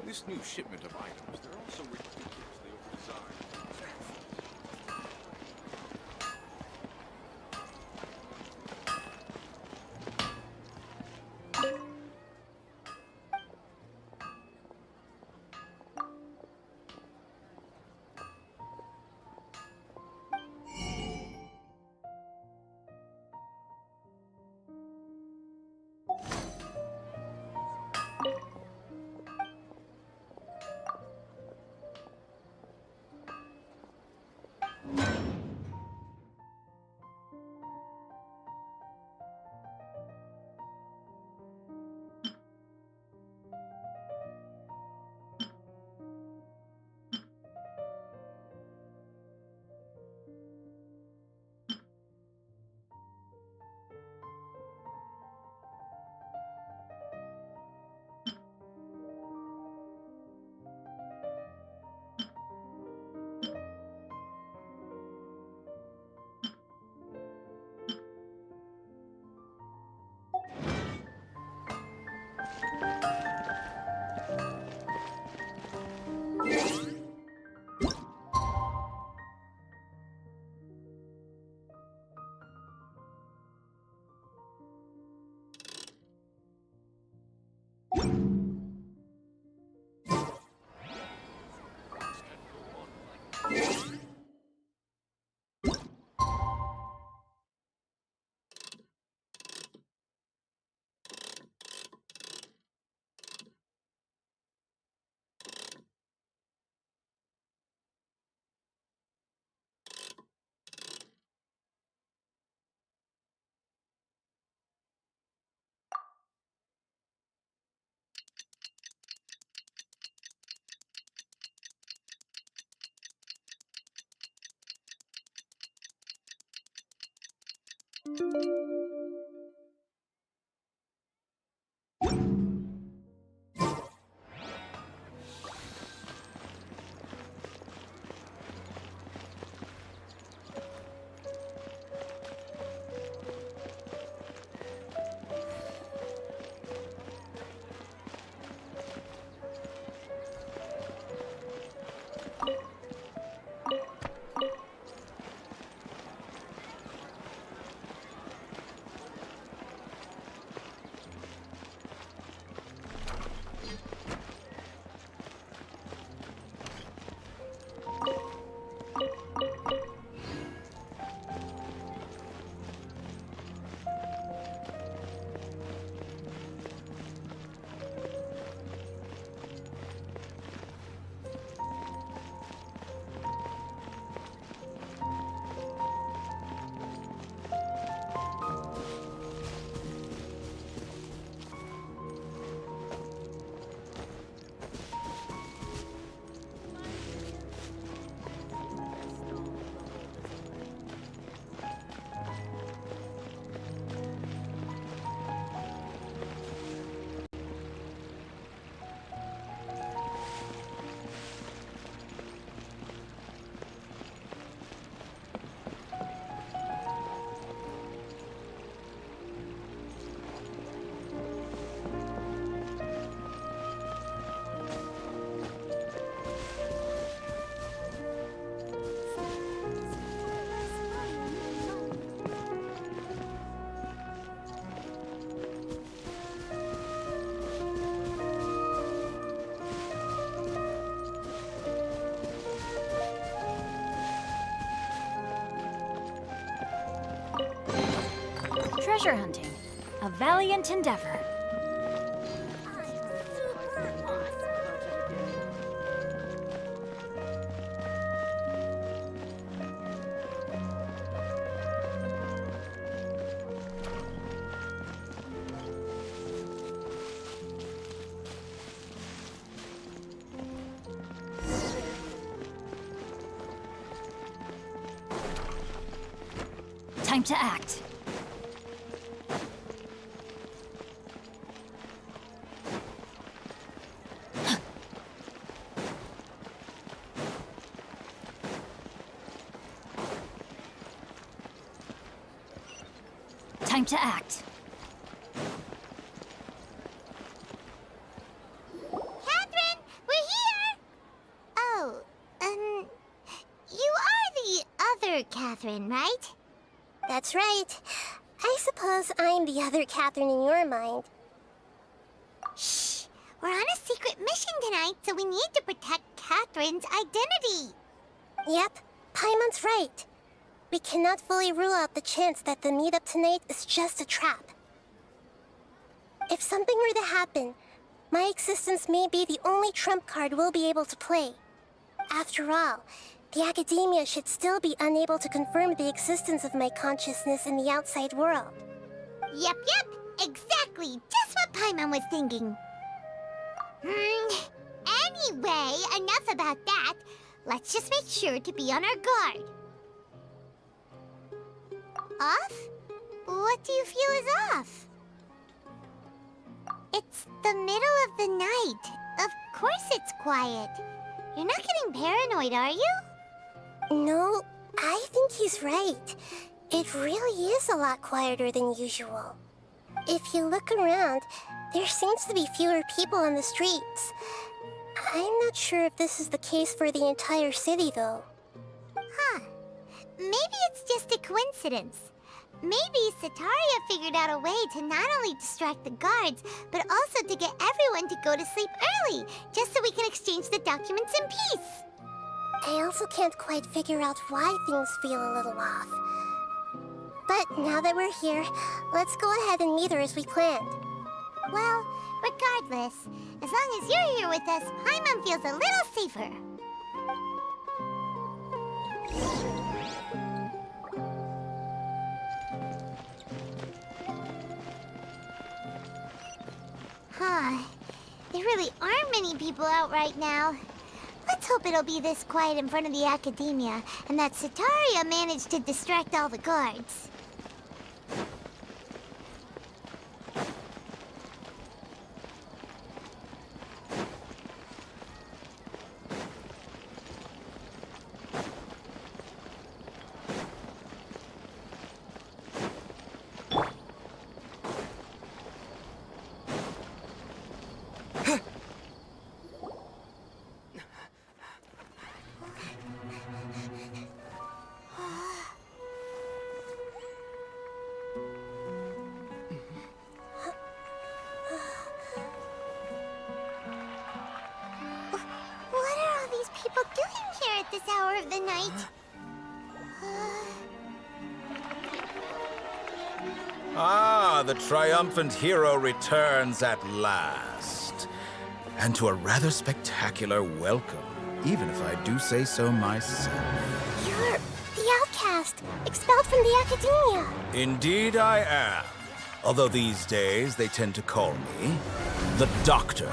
This new shipment of items, they're also ridiculously overdesigned. Treasure hunting. A valiant endeavor. Time to act. Time to act. Catherine, we're here! Oh, you are the other Catherine, right? That's right. I suppose I'm the other Catherine in your mind. Shh! We're on a secret mission tonight, so we need to protect Catherine's identity. Yep, Paimon's right. We cannot fully rule out the chance that the meetup tonight is just a trap. If something were to happen, my existence may be the only trump card we'll be able to play. After all, the academia should still be unable to confirm the existence of my consciousness in the outside world. Yep, exactly. Just what Paimon was thinking. Anyway, enough about that. Let's just make sure to be on our guard. Off? What do you feel is off? It's the middle of the night. Of course it's quiet. You're not getting paranoid, are you? No, I think he's right. It really is a lot quieter than usual. If you look around, there seems to be fewer people on the streets. I'm not sure if this is the case for the entire city, though. Huh. Maybe it's just a coincidence. Maybe Sataria figured out a way to not only distract the guards, but also to get everyone to go to sleep early, just so we can exchange the documents in peace. I also can't quite figure out why things feel a little off. But now that we're here, let's go ahead and meet her as we planned. Well, regardless, as long as you're here with us, Paimon feels a little safer. Huh. There really aren't many people out right now. Let's hope it'll be this quiet in front of the academia, and that Sataria managed to distract all the guards. of the night. Ah, the triumphant hero returns at last. And to a rather spectacular welcome, even if I do say so myself. You're the outcast, expelled from the academia. Indeed I am. Although these days they tend to call me the Doctor.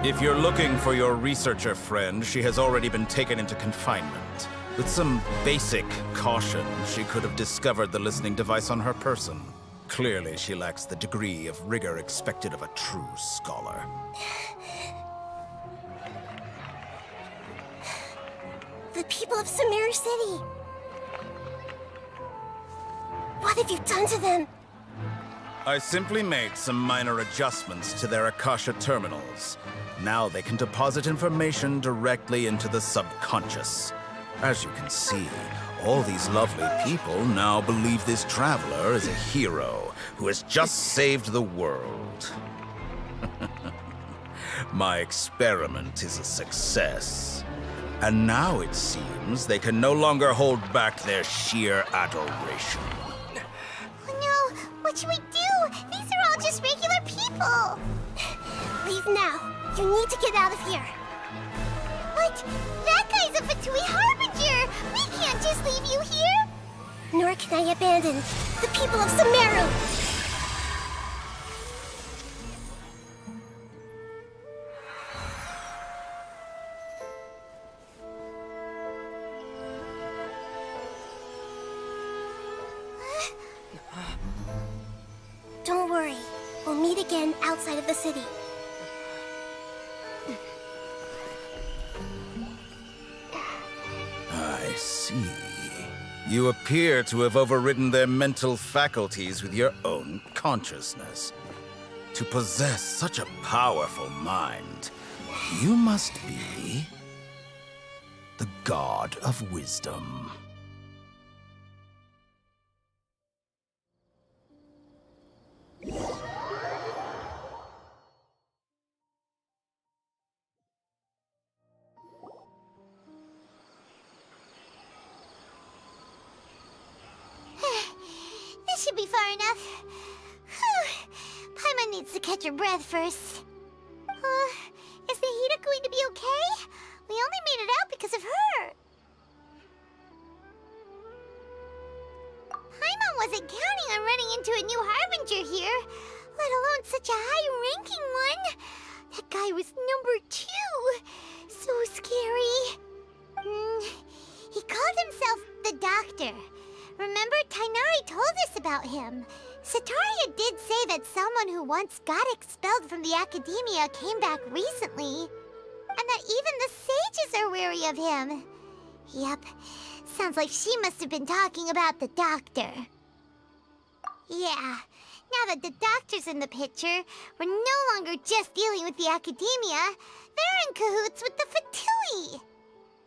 If you're looking for your researcher friend, she has already been taken into confinement. With some basic caution, she could have discovered the listening device on her person. Clearly, she lacks the degree of rigor expected of a true scholar. The people of Sumeru City. What have you done to them? I simply made some minor adjustments to their Akasha terminals. Now they can deposit information directly into the subconscious. As you can see, all these lovely people now believe this traveler is a hero who has just saved the world. My experiment is a success. And now it seems they can no longer hold back their sheer adoration. Oh no, what should we do? These are all just regular people. Leave now. You need to get out of here. But that guy's a Fatui Harbinger. We can't just leave you here. Nor can I abandon the people of Sumeru. Don't worry. We'll meet again outside of the city. I see. You appear to have overridden their mental faculties with your own consciousness. To possess such a powerful mind, you must be the god of wisdom. This should be far enough. Whew. Paimon needs to catch her breath first. Is Nahida going to be okay? We only made it out because of her. Paimon wasn't counting on running into a new Harbinger here, let alone such a high-ranking one. That guy was number 2. So scary. He called himself the Doctor. Remember, Tainari told us about him. Sataria did say that someone who once got expelled from the academia came back recently. And that even the sages are wary of him. Yep, sounds like she must have been talking about the Doctor. Yeah, now that the Doctor's in the picture, we're no longer just dealing with the academia. They're in cahoots with the Fatui.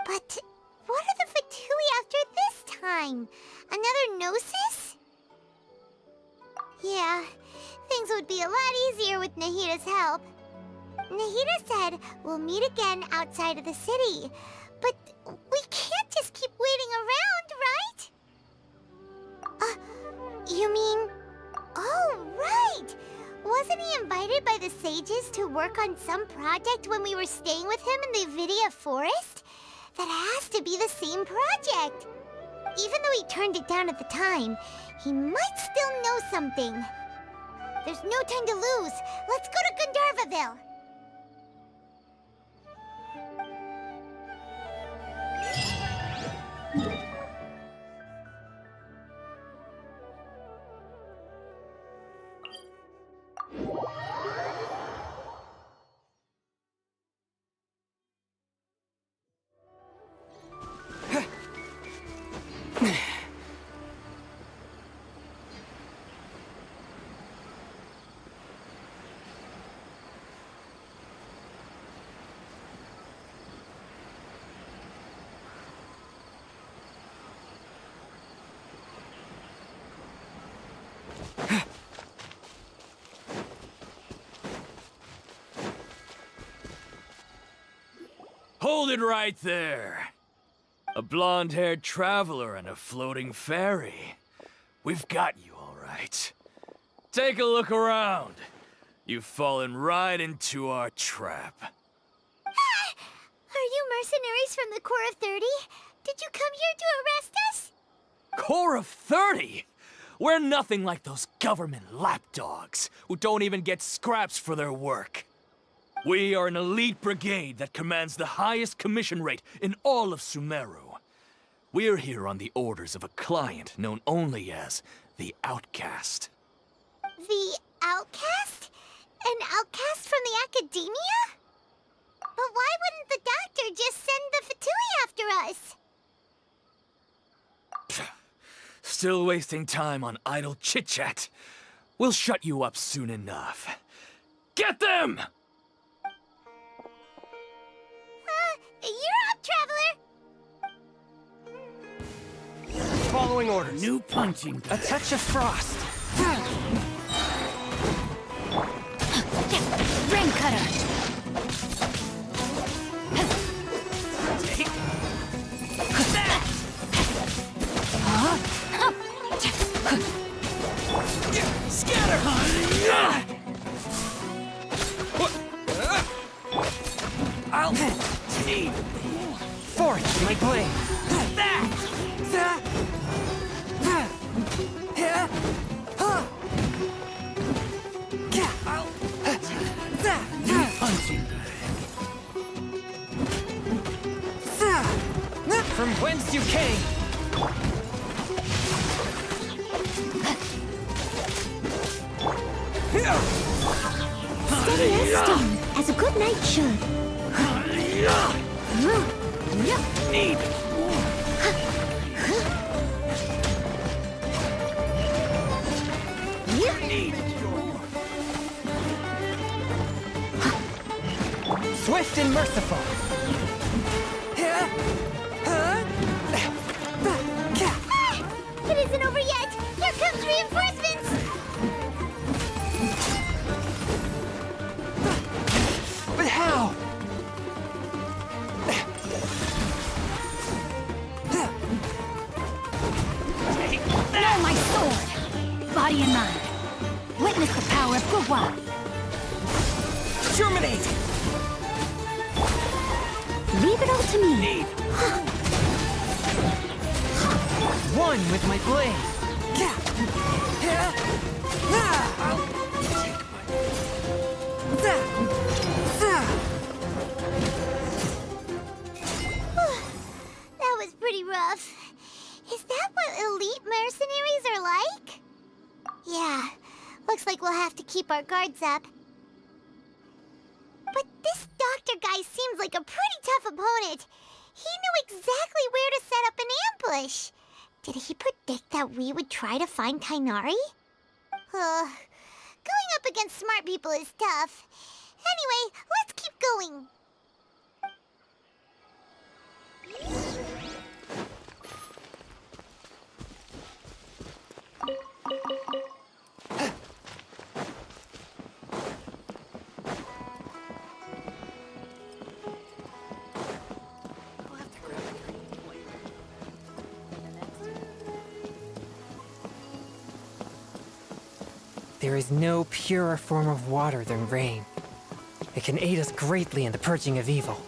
But what are the Fatui after this time? Another Gnosis? Yeah, things would be a lot easier with Nahida's help. Nahida said we'll meet again outside of the city. But we can't just keep waiting around, right? You mean... Oh, right! Wasn't he invited by the sages to work on some project when we were staying with him in the Avidia Forest? That has to be the same project. Even though he turned it down at the time, he might still know something. There's no time to lose. Let's go to Gandharvaville. it right there. A blonde-haired traveler and a floating fairy. We've got you all right. Take a look around. You've fallen right into our trap. Are you mercenaries from the Corps of 30? Did you come here to arrest us? Corps of 30? We're nothing like those government lapdogs who don't even get scraps for their work. We are an elite brigade that commands the highest commission rate in all of Sumeru. We're here on the orders of a client known only as the Outcast. The Outcast? An outcast from the academia? But why wouldn't the doctor just send the Fatui after us? Still wasting time on idle chit-chat. We'll shut you up soon enough. Get them! You're up, traveler! Following orders. New punching. A touch of frost. Ring cutter! Scatter! I'll need force my blade. Punching. From whence you came. Steady as stone, as a good knight should. Need. Need. Swift and merciful. It isn't over yet! Here comes reinforcements! But how? Know my sword! Body and mind. Witness the power of Gugwa. Terminate! Leave it all to me. Need. One with my blade. That was pretty rough. Is that what elite mercenaries are like? Yeah, looks like we'll have to keep our guards up. But this doctor guy seems like a pretty tough opponent. He knew exactly where to set up an ambush. Did he predict that we would try to find Tainari? Going up against smart people is tough. Anyway, let's keep going. There is no purer form of water than rain. It can aid us greatly in the purging of evil.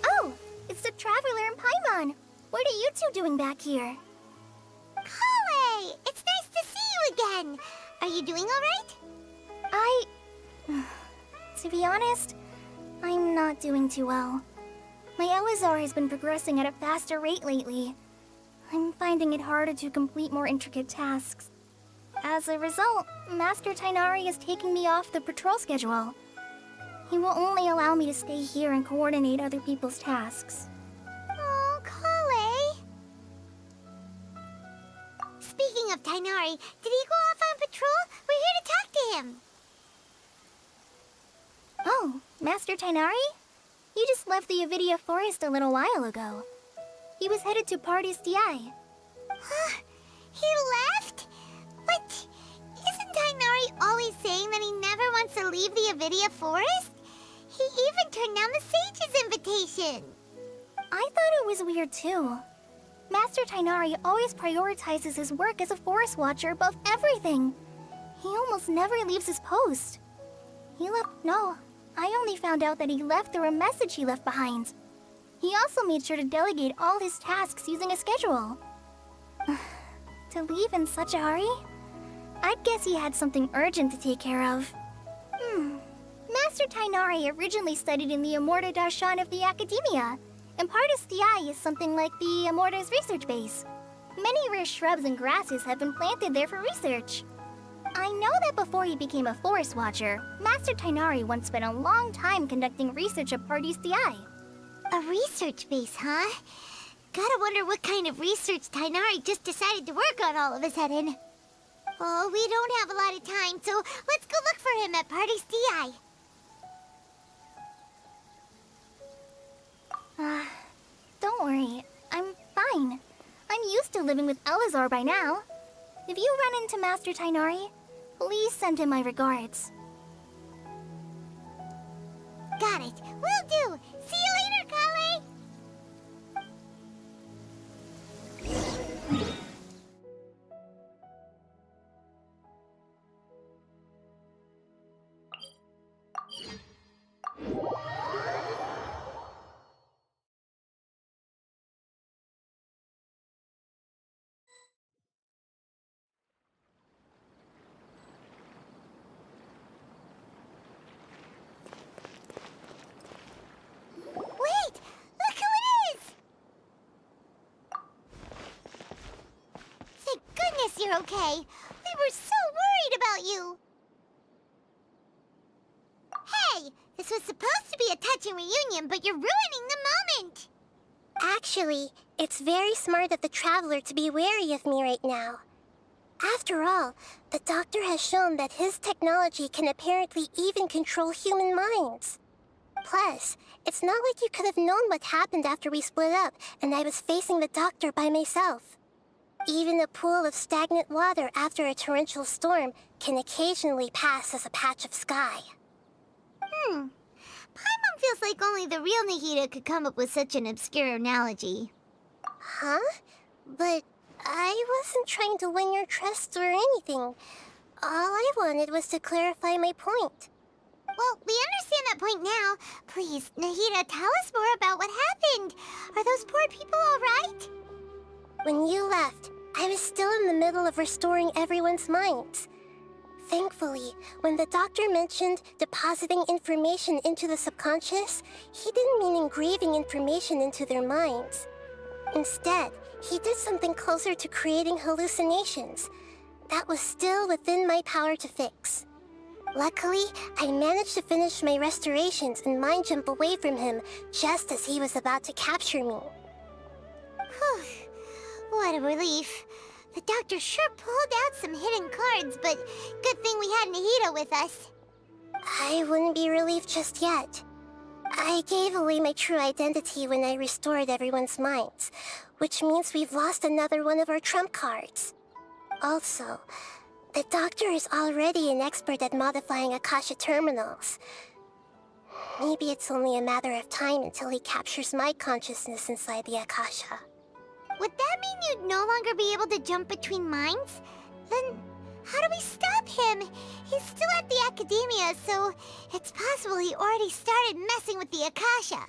Oh, it's the Traveler and Paimon. What are you two doing back here? Kale, it's nice to see you again. Are you doing all right? To be honest, I'm not doing too well. My Elazar has been progressing at a faster rate lately. I'm finding it harder to complete more intricate tasks. As a result, Master Tainari is taking me off the patrol schedule. He will only allow me to stay here and coordinate other people's tasks. Oh, Kale. Speaking of Tainari, did he go off on patrol? We're here to talk to him. Oh, Master Tainari? You just left the Avidia Forest a little while ago. He was headed to Party's DI. He left? But isn't Tainari Tighnari always saying that he never wants to leave the Avidia forest? He even turned down the sage's invitation. I thought it was weird too. Master Tighnari always prioritizes his work as a forest watcher above everything. He almost never leaves his post. I only found out that he left through a message he left behind. He also made sure to delegate all his tasks using a schedule. To leave in such a hurry? I'd guess he had something urgent to take care of. Master Tighnari originally studied in the Amorta Darshan of the Academia, and part of Stiai is something like the Amorta's research base. Many rare shrubs and grasses have been planted there for research. I know that before he became a forest watcher, Master Tighnari once spent a long time conducting research at Party Stiai. A research base, huh? Gotta wonder what kind of research Tighnari just decided to work on all of a sudden. Oh, we don't have a lot of time, so let's go look for him at Party Stiai. Don't worry. I'm fine. I'm used to living with Elazar by now. If you run into Master Tighnari, please send him my regards. Got it. Will do. See you later, Kale. Wait! Look who it is! Thank goodness you're okay. We were so worried about you. Hey! This was supposed to be a touching reunion, but you're ruining the moment! Actually, it's very smart of the Traveler to be wary of me right now. After all, the Doctor has shown that his technology can apparently even control human minds. Plus, it's not like you could have known what happened after we split up and I was facing the Doctor by myself. Even a pool of stagnant water after a torrential storm can occasionally pass as a patch of sky. Paimon feels like only the real Nahida could come up with such an obscure analogy. Huh? But I wasn't trying to win your trust or anything. All I wanted was to clarify my point. Well, we understand that point now. Please, Nahida, tell us more about what happened. Are those poor people all right? When you left, I was still in the middle of restoring everyone's minds. Thankfully, when the Doctor mentioned depositing information into the subconscious, he didn't mean engraving information into their minds. Instead, he did something closer to creating hallucinations. That was still within my power to fix. Luckily, I managed to finish my restorations and mind jump away from him just as he was about to capture me. Whew. What a relief. The Doctor sure pulled out some hidden cards, but good thing we had Nahida with us. I wouldn't be relieved just yet. I gave away my true identity when I restored everyone's minds, which means we've lost another one of our trump cards. Also, the Doctor is already an expert at modifying Akasha terminals. Maybe it's only a matter of time until he captures my consciousness inside the Akasha. Would that mean you'd no longer be able to jump between minds? Then how do we stop him? He's still at the Academia, so it's possible he already started messing with the Akasha.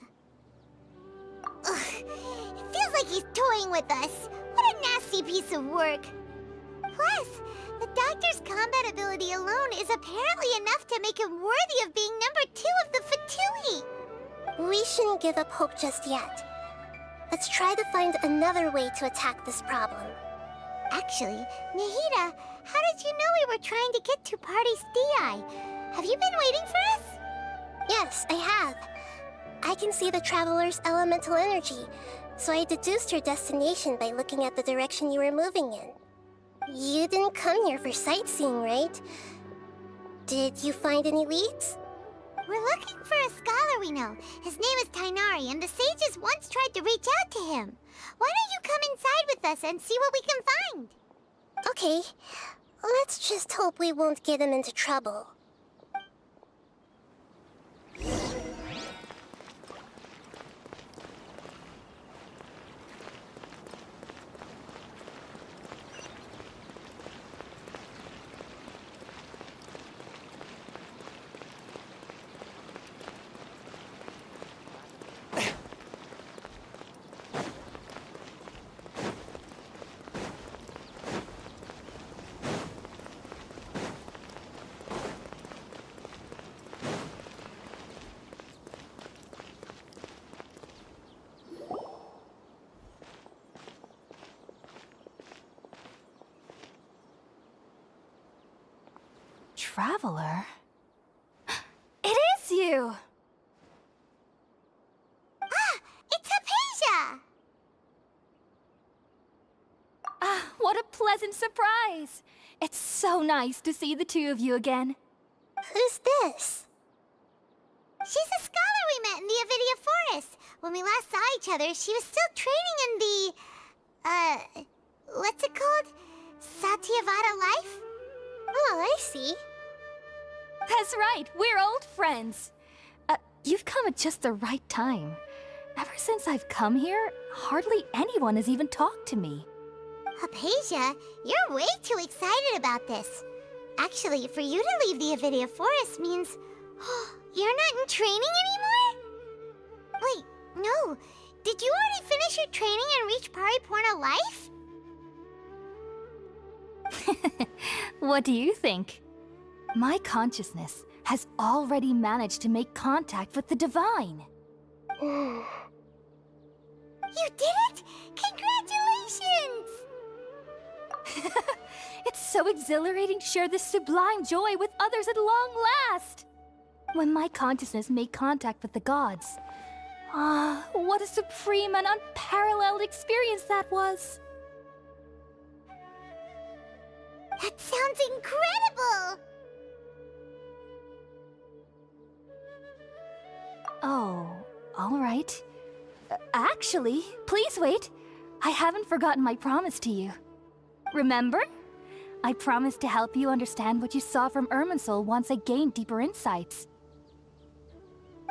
Ugh, it feels like he's toying with us. What a nasty piece of work. Plus, the Doctor's combat ability alone is apparently enough to make him worthy of being number 2 of the Fatui. We shouldn't give up hope just yet. Let's try to find another way to attack this problem. Actually, Nahida, how did you know we were trying to get to Party Stiai? Have you been waiting for us? Yes, I have. I can see the Traveler's elemental energy, so I deduced your destination by looking at the direction you were moving in. You didn't come here for sightseeing, right? Did you find any leads? We're looking for a scholar we know. His name is Tighnari, and the sages once tried to reach out to him. Why don't you come inside with us and see what we can find? Okay. Let's just hope we won't get him into trouble. Traveler? It is you! Ah, it's Hypatia! Ah, what a pleasant surprise! It's so nice to see the two of you again. Who's this? She's a scholar we met in the Avidia Forest. When we last saw each other, she was still training in the... what's it called? Satyavada life? Oh, I see. That's right, we're old friends. You've come at just the right time. Ever since I've come here, hardly anyone has even talked to me. Hypatia, you're way too excited about this. Actually, for you to leave the Avidia Forest means... you're not in training anymore? Wait, no. Did you already finish your training and reach Paripurna life? What do you think? My consciousness has already managed to make contact with the divine. You did it? Congratulations! It's so exhilarating to share this sublime joy with others at long last. When my consciousness made contact with the gods. Ah, what a supreme and unparalleled experience that was. That sounds incredible! Oh, all right. Actually, please wait. I haven't forgotten my promise to you. Remember? I promised to help you understand what you saw from Irminsul once I gained deeper insights.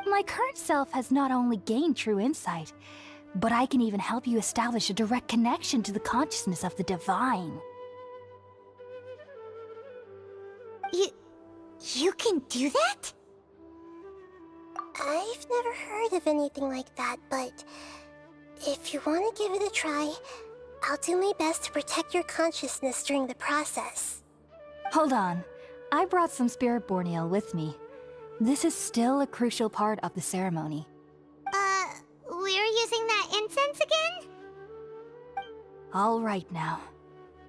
My current self has not only gained true insight, but I can even help you establish a direct connection to the consciousness of the divine. You can do that? I've never heard of anything like that, but if you want to give it a try, I'll do my best to protect your consciousness during the process. Hold on. I brought some spirit-born ale with me. This is still a crucial part of the ceremony. We're using that incense again? All right now.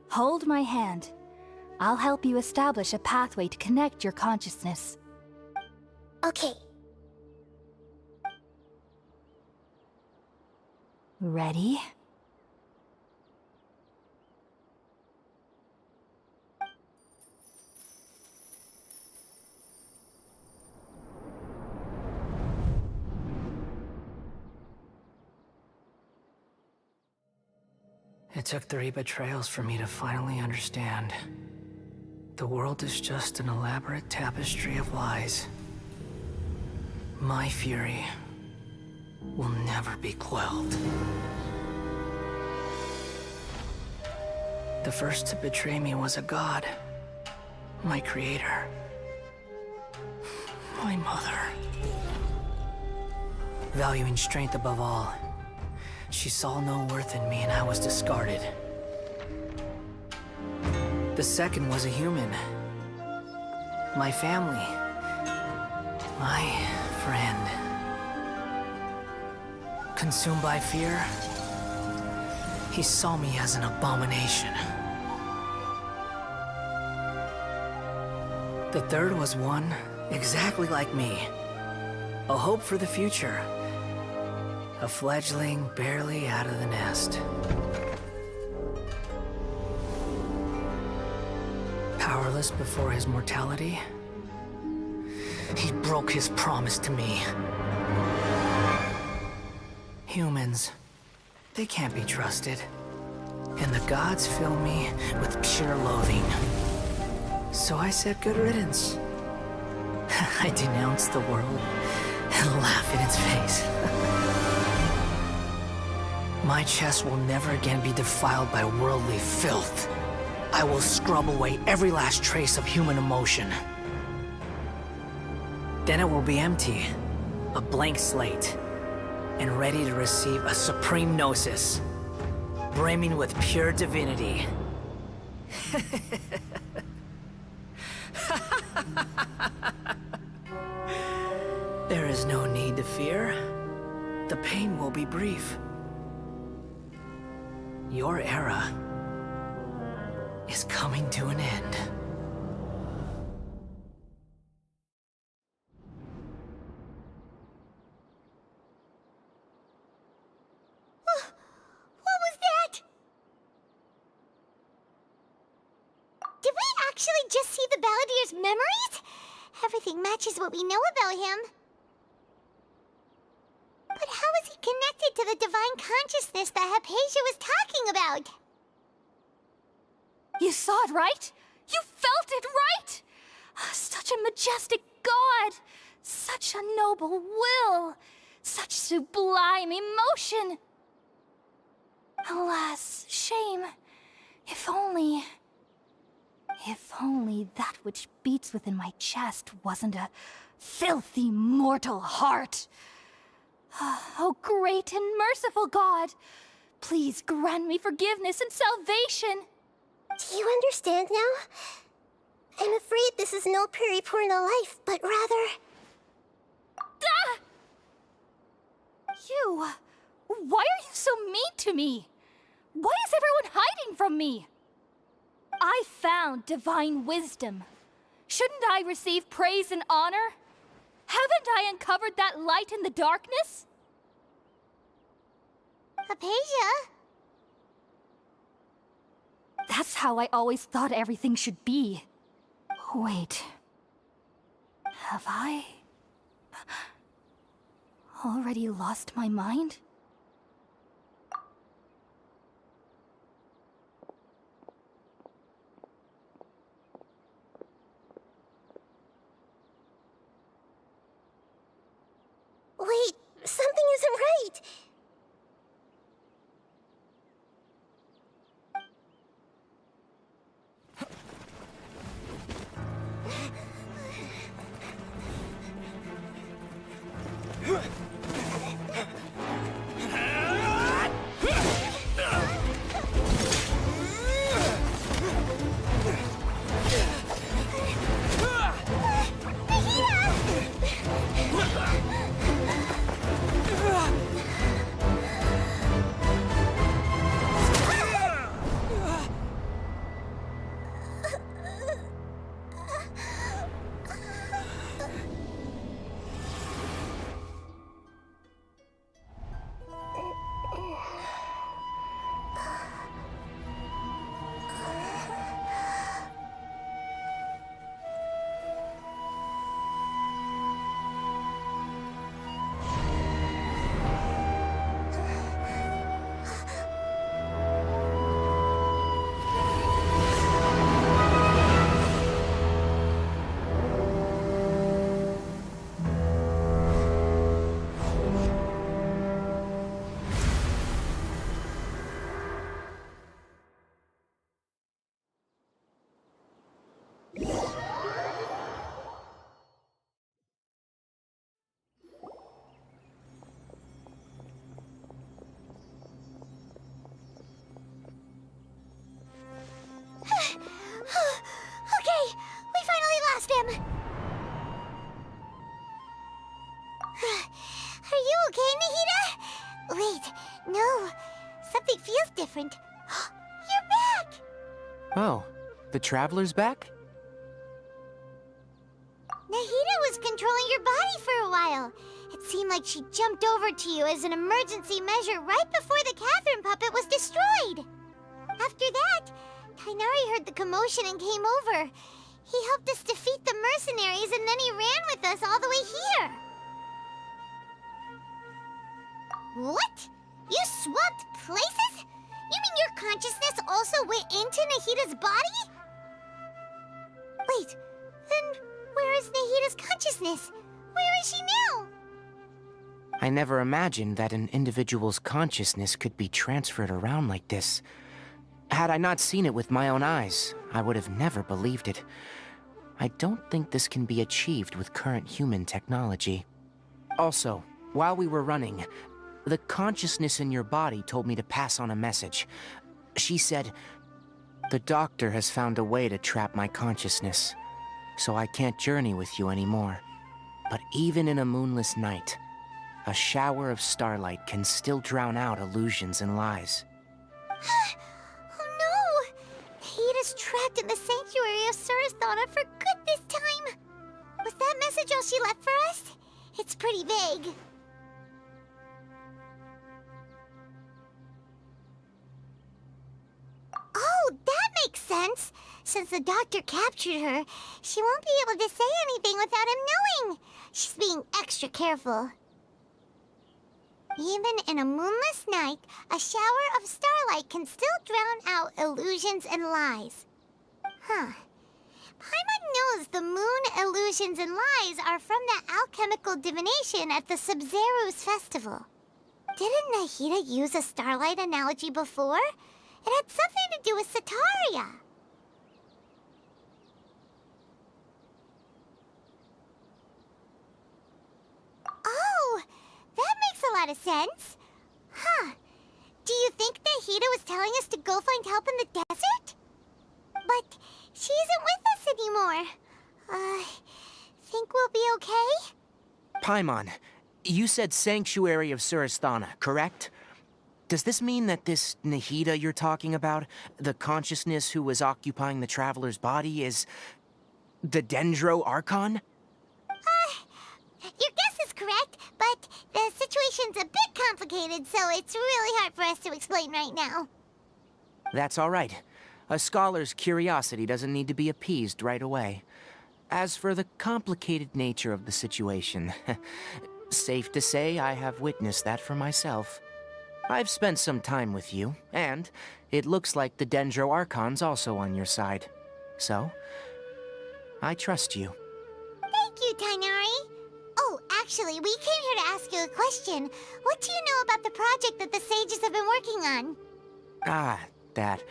Hold my hand. I'll help you establish a pathway to connect your consciousness. Okay. Ready? It took 3 betrayals for me to finally understand. The world is just an elaborate tapestry of lies. My fury will never be quelled. The first to betray me was a god. My creator. My mother. Valuing strength above all, she saw no worth in me and I was discarded. The second was a human. My family. My friend. Consumed by fear, he saw me as an abomination. The third was one exactly like me. A hope for the future. A fledgling barely out of the nest. Powerless before his mortality, he broke his promise to me. Humans, they can't be trusted. And the gods fill me with pure loathing. So I said good riddance. I denounced the world and laughed in its face. My chest will never again be defiled by worldly filth. I will scrub away every last trace of human emotion. Then it will be empty, a blank slate, and ready to receive a supreme gnosis, brimming with pure divinity. There is no need to fear. The pain will be brief. Your era is coming to an end. What was that? Did we actually just see the Balladier's memories? Everything matches what we know about him. But how is he connected to the divine consciousness that Hypatia was talking about? You saw it, right? You felt it, right? Such a majestic god! Such a noble will! Such sublime emotion! Alas, shame. If only that which beats within my chest wasn't a filthy mortal heart. Oh, great and merciful God! Please grant me forgiveness and salvation! Do you understand now? I'm afraid this is no periporno life, but rather... Ah! You... Why are you so mean to me? Why is everyone hiding from me? I found divine wisdom. Shouldn't I receive praise and honor? Haven't I uncovered that light in the darkness? Hypatia? That's how I always thought everything should be. Wait. Have I... already lost my mind? Wait, something isn't right. Okay, we finally lost him. Are you okay, Nahida? Wait, no. Something feels different. You're back! Oh, the Traveler's back? Nahida was controlling your body for a while. It seemed like she jumped over to you as an emergency measure right before the Catherine puppet was destroyed. After that, Kainari heard the commotion and came over. He helped us defeat the mercenaries and then he ran with us all the way here. What? You swapped places? You mean your consciousness also went into Nahida's body? Wait, then where is Nahida's consciousness? Where is she now? I never imagined that an individual's consciousness could be transferred around like this. Had I not seen it with my own eyes, I would have never believed it. I don't think this can be achieved with current human technology. Also, while we were running, the consciousness in your body told me to pass on a message. She said, "The doctor has found a way to trap my consciousness, so I can't journey with you anymore. But even in a moonless night, a shower of starlight can still drown out illusions and lies." Oh no! Nahida's trapped in the sanctuary of Surasthana for good this time! Was that message all she left for us? It's pretty vague. Oh, that makes sense! Since the doctor captured her, she won't be able to say anything without him knowing! She's being extra careful. Even in a moonless night, a shower of starlight can still drown out illusions and lies. Huh. Paimon knows the moon illusions and lies are from the alchemical divination at the Sub-Zeru's festival. Didn't Nahida use a starlight analogy before? It had something to do with Sataria. Oh, that makes a lot of sense. Huh. Do you think Nahida was telling us to go find help in the desert? But she isn't with us anymore. Think we'll be okay? Paimon, you said Sanctuary of Surasthana, correct? Does this mean that this Nahida you're talking about, the consciousness who was occupying the traveler's body, is the Dendro Archon? Your guess is correct, but the situation's a bit complicated, so it's really hard for us to explain right now. That's all right. A scholar's curiosity doesn't need to be appeased right away. As for the complicated nature of the situation, safe to say I have witnessed that for myself. I've spent some time with you, and it looks like the Dendro Archon's also on your side. So, I trust you. Thank you, Tainari. Oh, actually, we came here to ask you a question. What do you know about the project that the sages have been working on? Ah, that.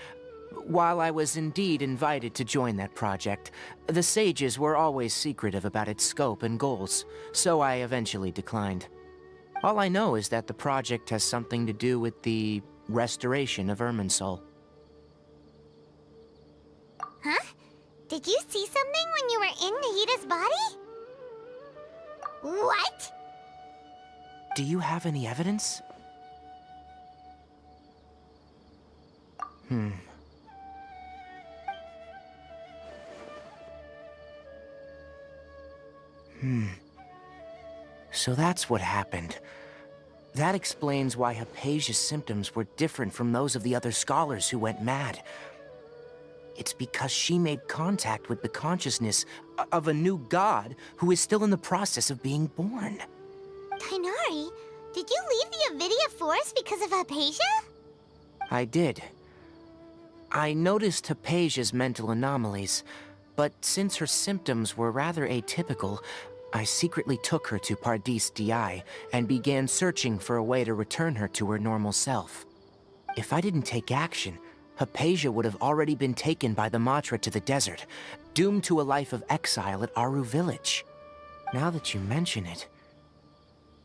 While I was indeed invited to join that project, the sages were always secretive about its scope and goals, so I eventually declined. All I know is that the project has something to do with the restoration of Irminsul. Huh? Did you see something when you were in Nahida's body? What? Do you have any evidence? So that's what happened. That explains why Hypatia's symptoms were different from those of the other scholars who went mad. It's because she made contact with the consciousness of a new god who is still in the process of being born. Tainari, did you leave the Avidia Forest because of Hypatia? I did. I noticed Hypatia's mental anomalies, but since her symptoms were rather atypical, I secretly took her to Pardis Di and began searching for a way to return her to her normal self. If I didn't take action, Hypatia would have already been taken by the Matra to the desert, doomed to a life of exile at Aru Village. Now that you mention it,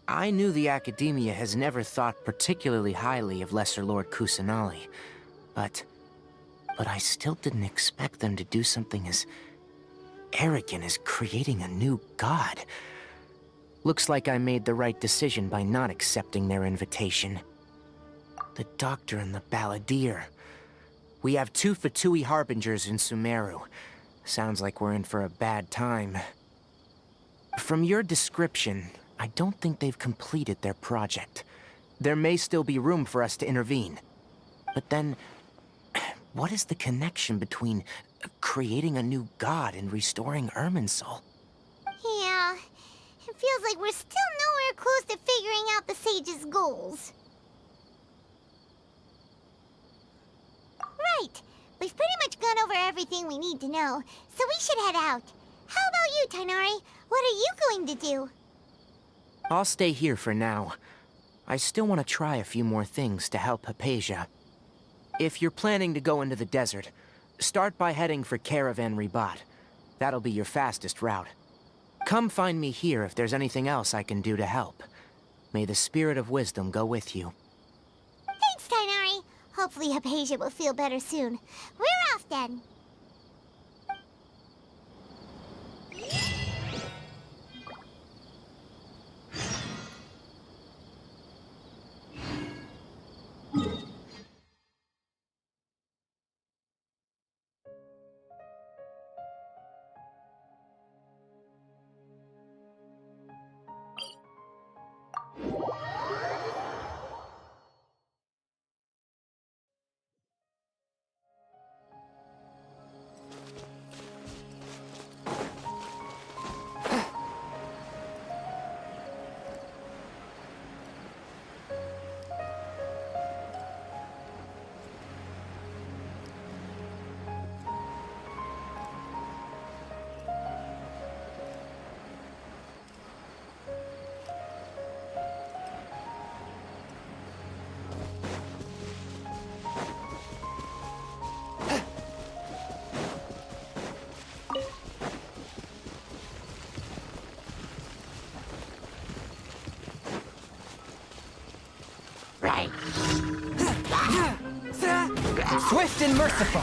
I knew the Academia has never thought particularly highly of Lesser Lord Kusanali, but I still didn't expect them to do something as arrogant as creating a new god. Looks like I made the right decision by not accepting their invitation. The Doctor and the Balladeer. We have 2 Fatui Harbingers in Sumeru. Sounds like we're in for a bad time. From your description, I don't think they've completed their project. There may still be room for us to intervene. But then, what is the connection between creating a new god and restoring Irminsul? Yeah, it feels like we're still nowhere close to figuring out the sage's goals. Right, we've pretty much gone over over everything we need to know, so we should head out. How about you, Tighnari? What are you going to do? I'll stay here for now. I still want to try a few more things to help Hypatia. If you're planning to go into the desert, start by heading for Caravan Ribat. That'll be your fastest route. Come find me here if there's anything else I can do to help. May the spirit of wisdom go with you. Thanks, Tighnari. Hopefully Hypatia will feel better soon. We're off then. Swift and merciful.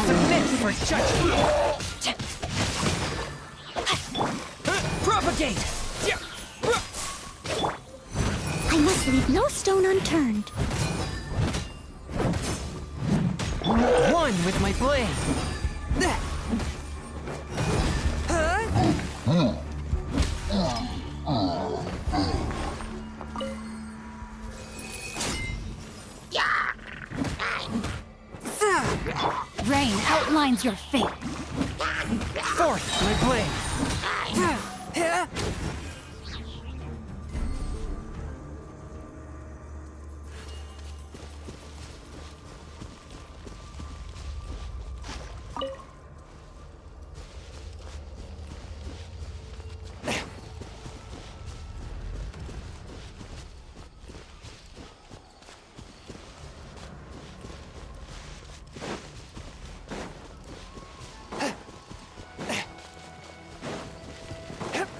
Submit for judgment. Propagate. I must leave no stone unturned. One with my blade. Rain outlines your fate. Forth my blade.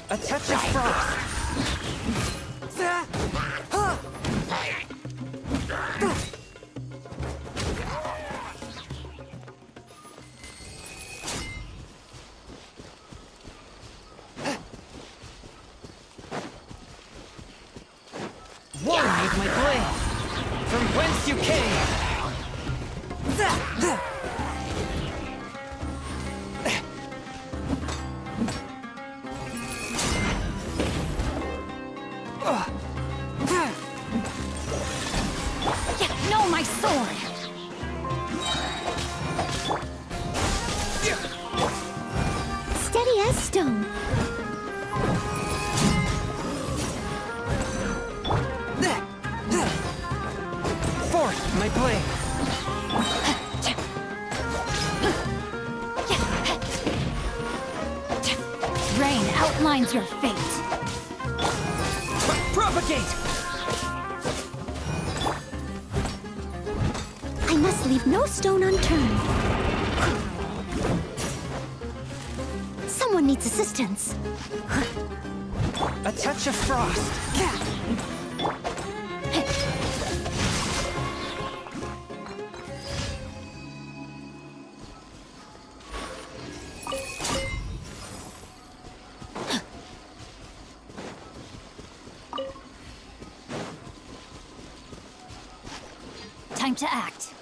A touch of frost. One with my blade. From whence you came. No, my sword! Steady as stone. Forth my blade. Rain outlines your fate. Propagate! I must leave no stone unturned. Someone needs assistance. A touch of frost. Time to act.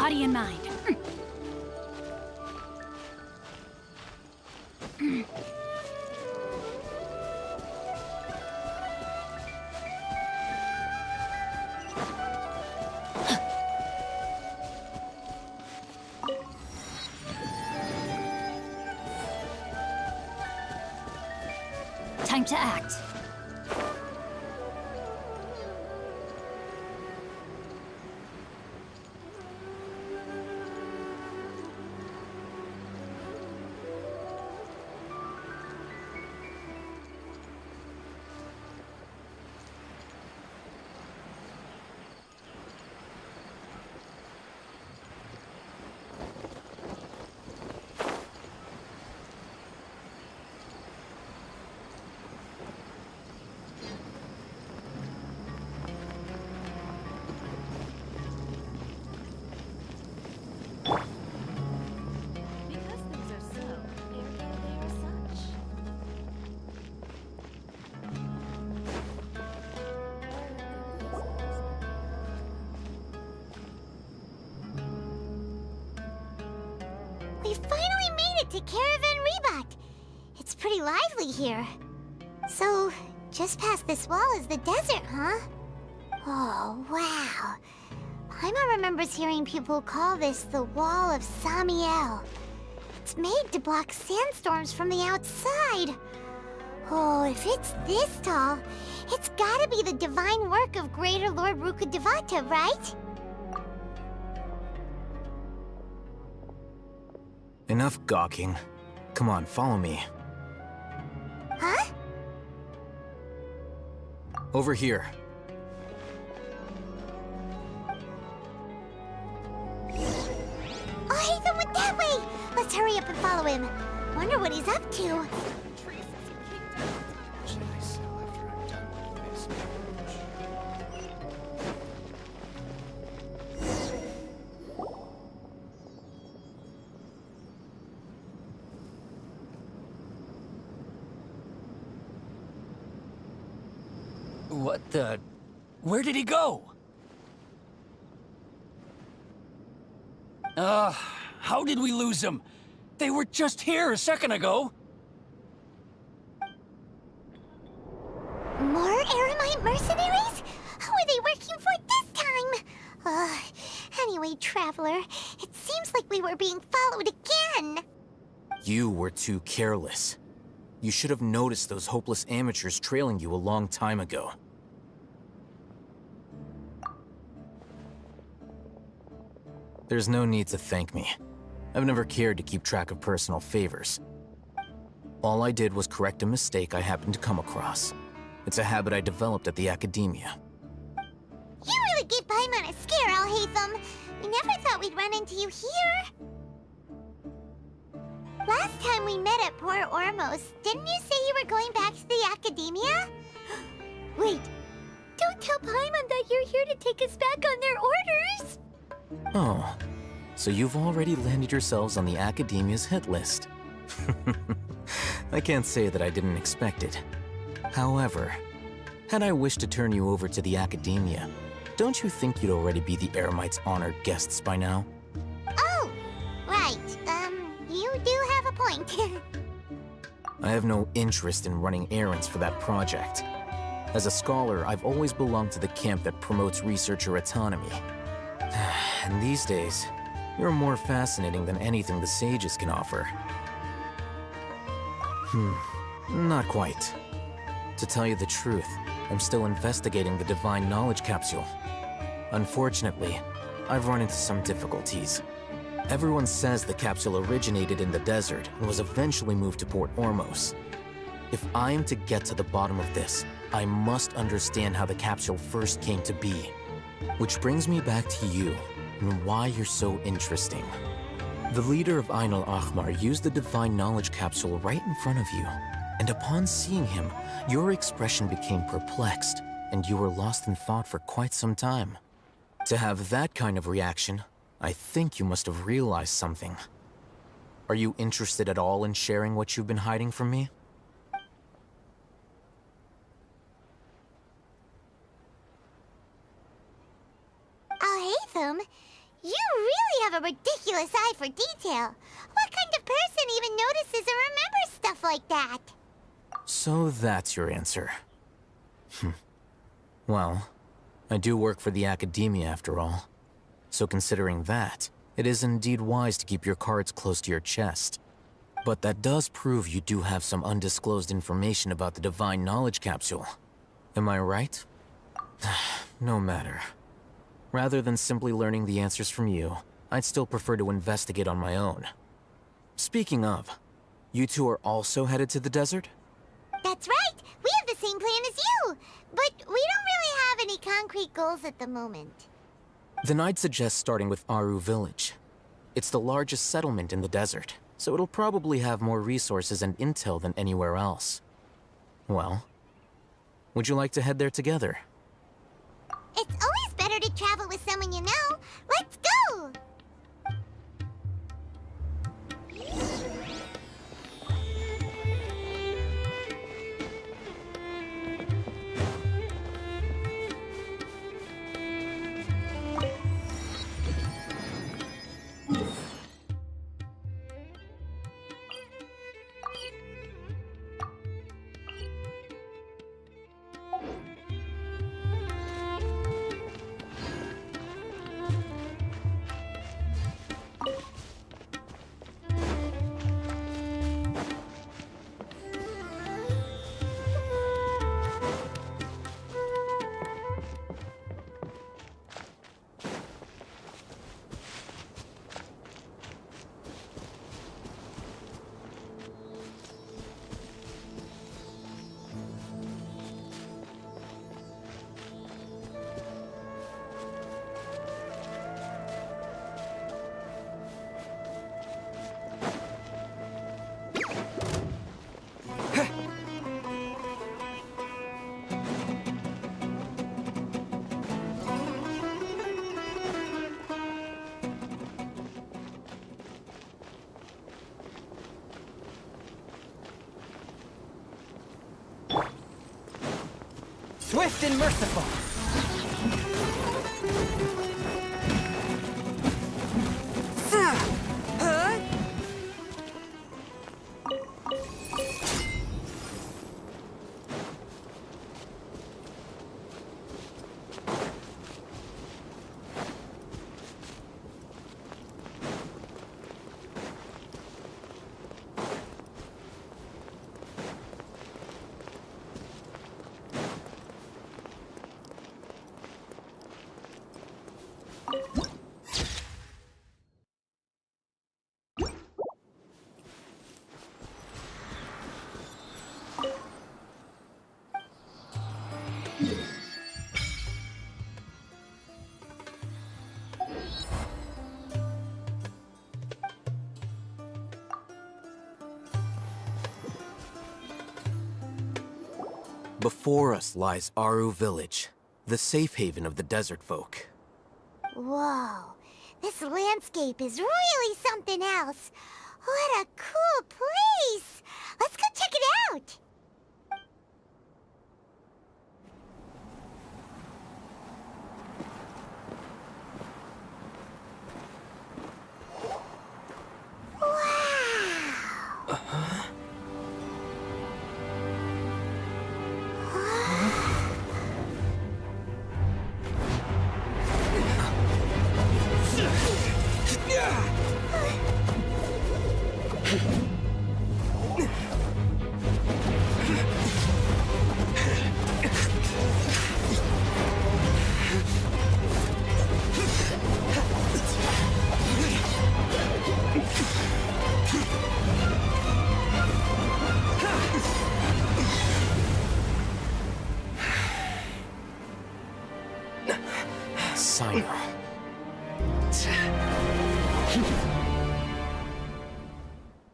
body and mind. Time to act. We finally made it to Caravan Reebok. It's pretty lively here. So, just past this wall is the desert, huh? Oh, wow. Paimon remembers hearing people call this the Wall of Samiel. It's made to block sandstorms from the outside. Oh, if it's this tall, it's gotta be the divine work of Greater Lord Rukkhadevata, right? Enough gawking. Come on, follow me. Huh? Over here. Oh, Haytham went that way! Let's hurry up and follow him. Wonder what he's up to. What the... Where did he go? How did we lose him? They were just here a second ago. More Eremite mercenaries? Who are they working for this time? Anyway, Traveler, it seems like we were being followed again. You were too careless. You should have noticed those hopeless amateurs trailing you a long time ago. There's no need to thank me. I've never cared to keep track of personal favors. All I did was correct a mistake I happened to come across. It's a habit I developed at the academia. You really gave Paimon a scare, Alhaitham. We never thought we'd run into you here. Last time we met at Port Ormos, didn't you say you were going back to the academia? Wait, don't tell Paimon that you're here to take us back on their orders! Oh, so you've already landed yourselves on the academia's hit list. I can't say that I didn't expect it. However, had I wished to turn you over to the academia, don't you think you'd already be the Eremites' honored guests by now? Oh, right. You do have a point. I have no interest in running errands for that project. As a scholar, I've always belonged to the camp that promotes researcher autonomy. And these days, you're more fascinating than anything the sages can offer. Not quite. To tell you the truth, I'm still investigating the Divine Knowledge Capsule. Unfortunately, I've run into some difficulties. Everyone says the capsule originated in the desert and was eventually moved to Port Ormos. If I am to get to the bottom of this, I must understand how the capsule first came to be. Which brings me back to you, and why you're so interesting. The leader of Ain al-Ahmar used the Divine Knowledge Capsule right in front of you, and upon seeing him, your expression became perplexed, and you were lost in thought for quite some time. To have that kind of reaction, I think you must have realized something. Are you interested at all in sharing what you've been hiding from me? Alhaitham, you really eye for detail. What kind of person even notices or remembers stuff like that? So that's your answer. Well, I do work for the academia after all. So considering that, it is indeed wise to keep your cards close to your chest. But that does prove you do have some undisclosed information about the Divine Knowledge Capsule. Am I right? No matter. Rather than simply learning the answers from you, I'd still prefer to investigate on my own. Speaking of, you two are also headed to the desert? That's right! We have the same plan as you! But we don't really have any concrete goals at the moment. Then I'd suggest starting with Aru Village. It's the largest settlement in the desert, so it'll probably have more resources and intel than anywhere else. Well, would you like to head there together? It's always better to travel with someone you know. Let's go! Swift and merciful. Before us lies Aru Village, the safe haven of the desert folk. Whoa, this landscape is really something else. What a cool place! Let's go check it out!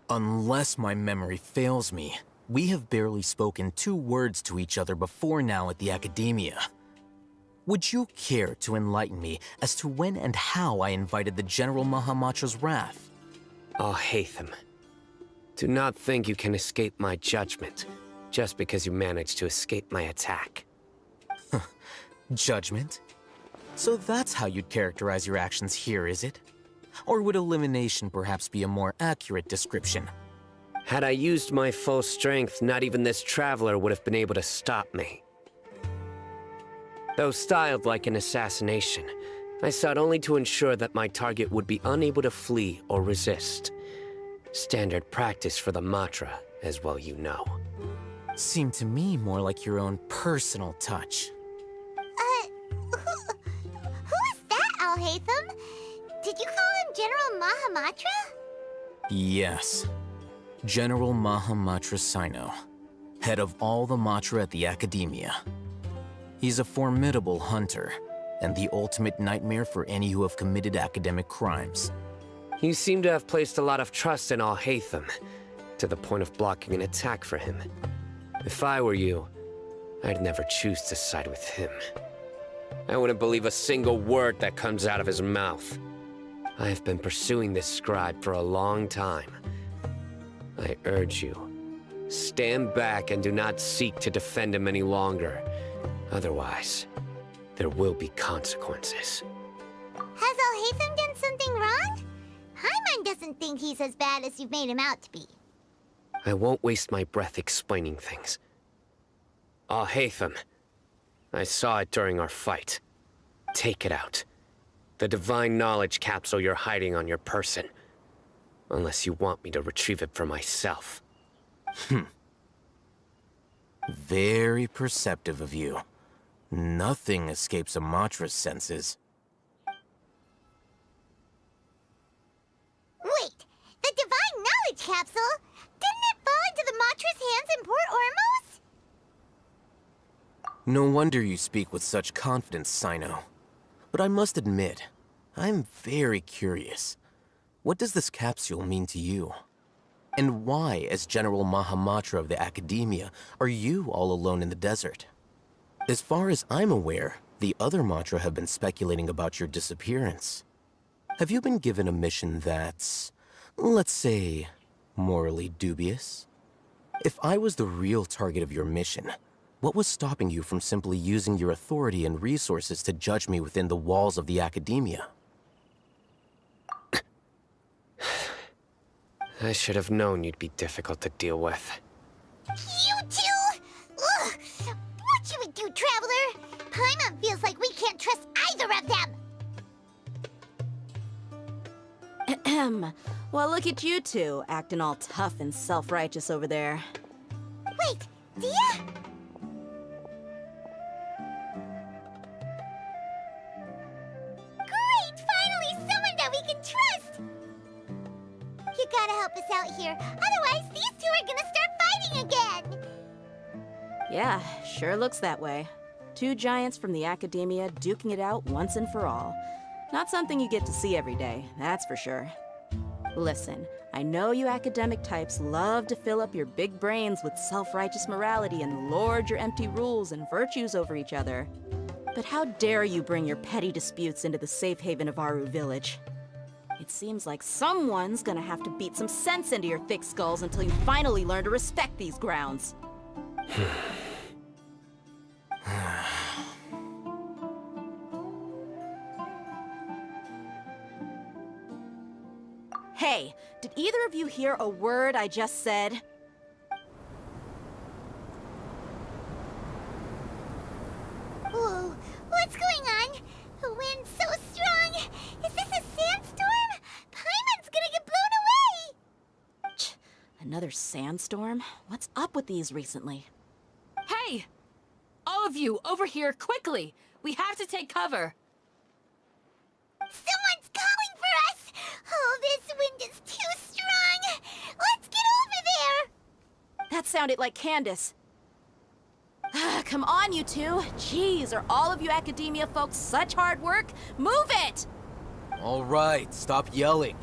Unless my memory fails me, we have barely spoken 2 words to each other before now at the academia. Would you care to enlighten me as to when and how I invited the General Mahamacho's wrath? Oh, Hatham. Do not think you can escape my judgment, just because you managed to escape my attack. Judgment? So that's how you'd characterize your actions here, is it? Or would elimination perhaps be a more accurate description? Had I used my full strength, not even this traveler would have been able to stop me. Though styled like an assassination, I sought only to ensure that my target would be unable to flee or resist. Standard practice for the Matra, as well you know. Seemed to me more like your own personal touch. Who is that, Alhaitham? Did you call him General Mahamatra? Yes. General Mahamatra Sino, head of all the Matra at the Academia. He's a formidable hunter, and the ultimate nightmare for any who have committed academic crimes. You seem to have placed a lot of trust in Alhaitham, to the point of blocking an attack for him. If I were you, I'd never choose to side with him. I wouldn't believe a single word that comes out of his mouth. I have been pursuing this scribe for a long time. I urge you, stand back and do not seek to defend him any longer. Otherwise, there will be consequences. Has Alhaitham done something wrong? Paimon doesn't think he's as bad as you've made him out to be. I won't waste my breath explaining things. Alhaitham, I saw it during our fight. Take it out. The divine knowledge capsule you're hiding on your person. Unless you want me to retrieve it for myself. Very perceptive of you. Nothing escapes a Matra's senses. Wait, the divine knowledge capsule? Didn't it fall into the Matra's hands in Port Ormos? No wonder you speak with such confidence, Sino. But I must admit, I'm very curious. What does this capsule mean to you? And why, as General Mahamatra of the Academia, are you all alone in the desert? As far as I'm aware, the other Matra have been speculating about your disappearance. Have you been given a mission that's, let's say, morally dubious? If I was the real target of your mission, what was stopping you from simply using your authority and resources to judge me within the walls of the Academia? I should have known you'd be difficult to deal with. You two? Ugh! What should we do, Traveler? Paimon feels like we can't trust either of them. Ahem. Well, look at you two, acting all tough and self-righteous over there. Wait, Dia? Great! Finally, someone that we can trust! You gotta help us out here, otherwise these two are gonna start fighting again! Yeah, sure looks that way. Two giants from the Academia duking it out once and for all. Not something you get to see every day, that's for sure. Listen, I know you academic types love to fill up your big brains with self-righteous morality and lord your empty rules and virtues over each other. But how dare you bring your petty disputes into the safe haven of Aru Village? It seems like someone's gonna have to beat some sense into your thick skulls until you finally learn to respect these grounds. Hey, did either of you hear a word I just said? Whoa, what's going on? The wind's so strong! Is this a sandstorm? Paimon's gonna get blown away! Another sandstorm? What's up with these recently? Hey! All of you, over here, quickly! We have to take cover! Someone's calling for us! Oh, this wind is too strong! Let's get over there! That sounded like Candace. Come on, you two. Jeez, are all of you Academia folks such hard work? Move it! All right, stop yelling.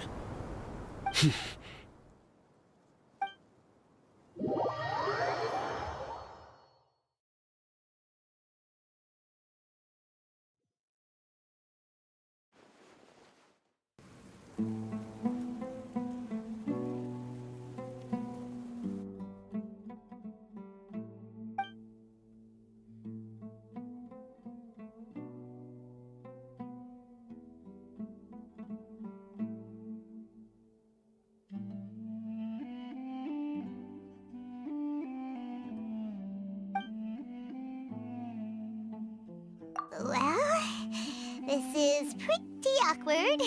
awkward.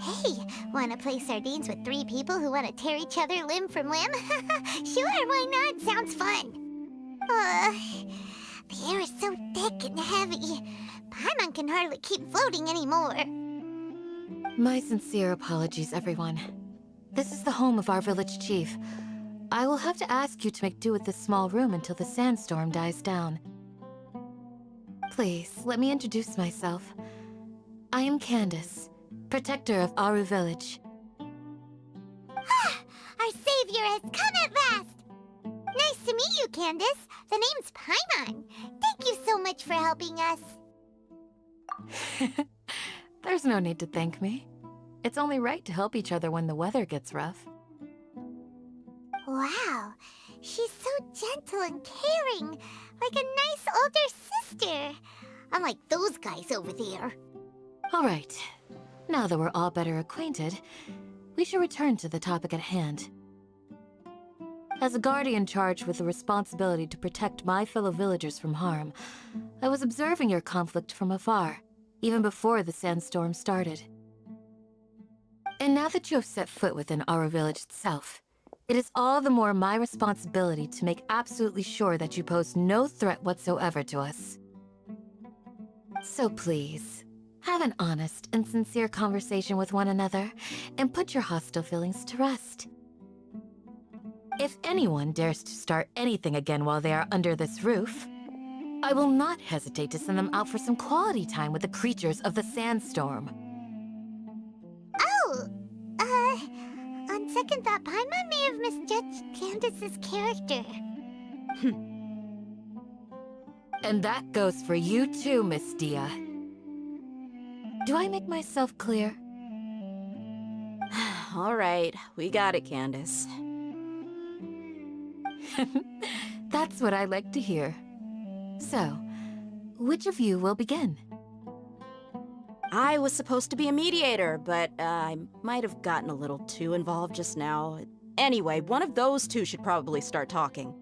Hey, wanna play sardines with 3 people who wanna tear each other limb from limb? Sure, why not? Sounds fun. The air is so thick and heavy. Paimon can hardly keep floating anymore. My sincere apologies, everyone. This is the home of our village chief. I will have to ask you to make do with this small room until the sandstorm dies down. Please, let me introduce myself. I am Candace, protector of Aru village. Our savior has come at last! Nice to meet you, Candace. The name's Paimon. Thank you so much for helping us. There's no need to thank me. It's only right to help each other when the weather gets rough. Wow, she's so gentle and caring, like a nice older sister. Unlike those guys over there. All right. Now that we're all better acquainted, we should return to the topic at hand. As a guardian charged with the responsibility to protect my fellow villagers from harm, I was observing your conflict from afar, even before the sandstorm started. And now that you have set foot within our village itself, it is all the more my responsibility to make absolutely sure that you pose no threat whatsoever to us. So please, have an honest and sincere conversation with one another, and put your hostile feelings to rest. If anyone dares to start anything again while they are under this roof, I will not hesitate to send them out for some quality time with the creatures of the sandstorm. Oh, on second thought, Paimon may have misjudged Candace's character. And that goes for you too, Miss Dia. Do I make myself clear? All right, we got it, Candace. That's what I like to hear. So, which of you will begin? I was supposed to be a mediator, but I might have gotten a little too involved just now. Anyway, one of those two should probably start talking.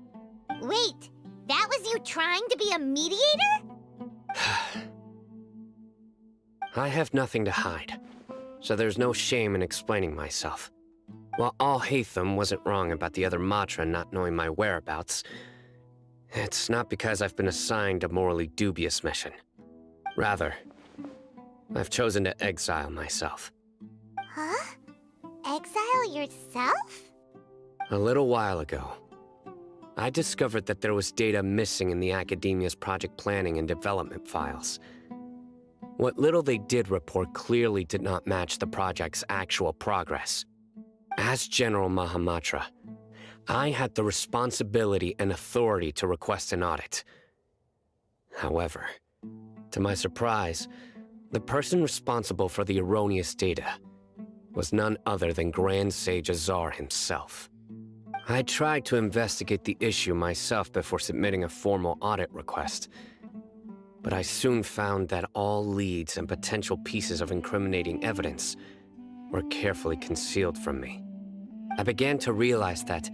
Wait, that was you trying to be a mediator? I have nothing to hide, so there's no shame in explaining myself. While Alhaitham wasn't wrong about the other Matra not knowing my whereabouts, it's not because I've been assigned a morally dubious mission. Rather, I've chosen to exile myself. Huh? Exile yourself? A little while ago, I discovered that there was data missing in the Academia's project planning and development files. What little they did report clearly did not match the project's actual progress. As General Mahamatra, I had the responsibility and authority to request an audit. However, to my surprise, the person responsible for the erroneous data was none other than Grand Sage Azar himself. I tried to investigate the issue myself before submitting a formal audit request, but I soon found that all leads and potential pieces of incriminating evidence were carefully concealed from me. I began to realize that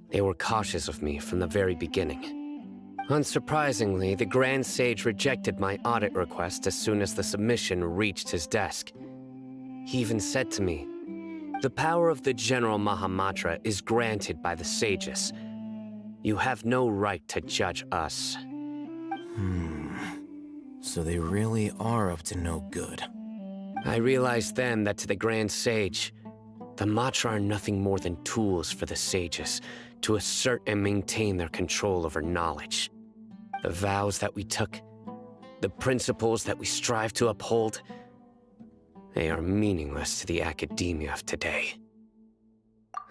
they were cautious of me from the very beginning. Unsurprisingly, the Grand Sage rejected my audit request as soon as the submission reached his desk. He even said to me, "The power of the General Mahamatra is granted by the sages. You have no right to judge us." So they really are up to no good. I realized then that to the Grand Sage, the Matra are nothing more than tools for the sages to assert and maintain their control over knowledge. The vows that we took, the principles that we strive to uphold, they are meaningless to the academia of today.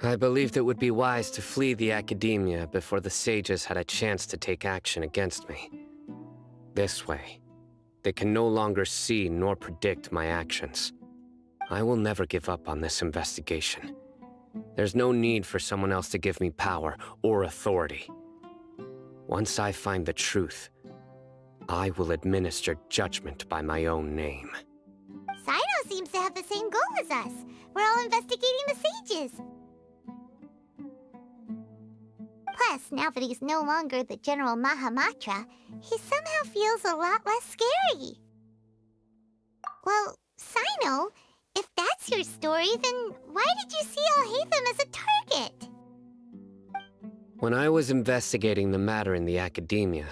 I believed it would be wise to flee the academia before the sages had a chance to take action against me. This way, they can no longer see nor predict my actions. I will never give up on this investigation. There's no need for someone else to give me power or authority. Once I find the truth, I will administer judgment by my own name. Saito seems to have the same goal as us. We're all investigating the sages. Plus, now that he's no longer the General Mahamatra, he somehow feels a lot less scary. Well, Sino, if that's your story, then why did you see Alhaitham as a target? When I was investigating the matter in the academia,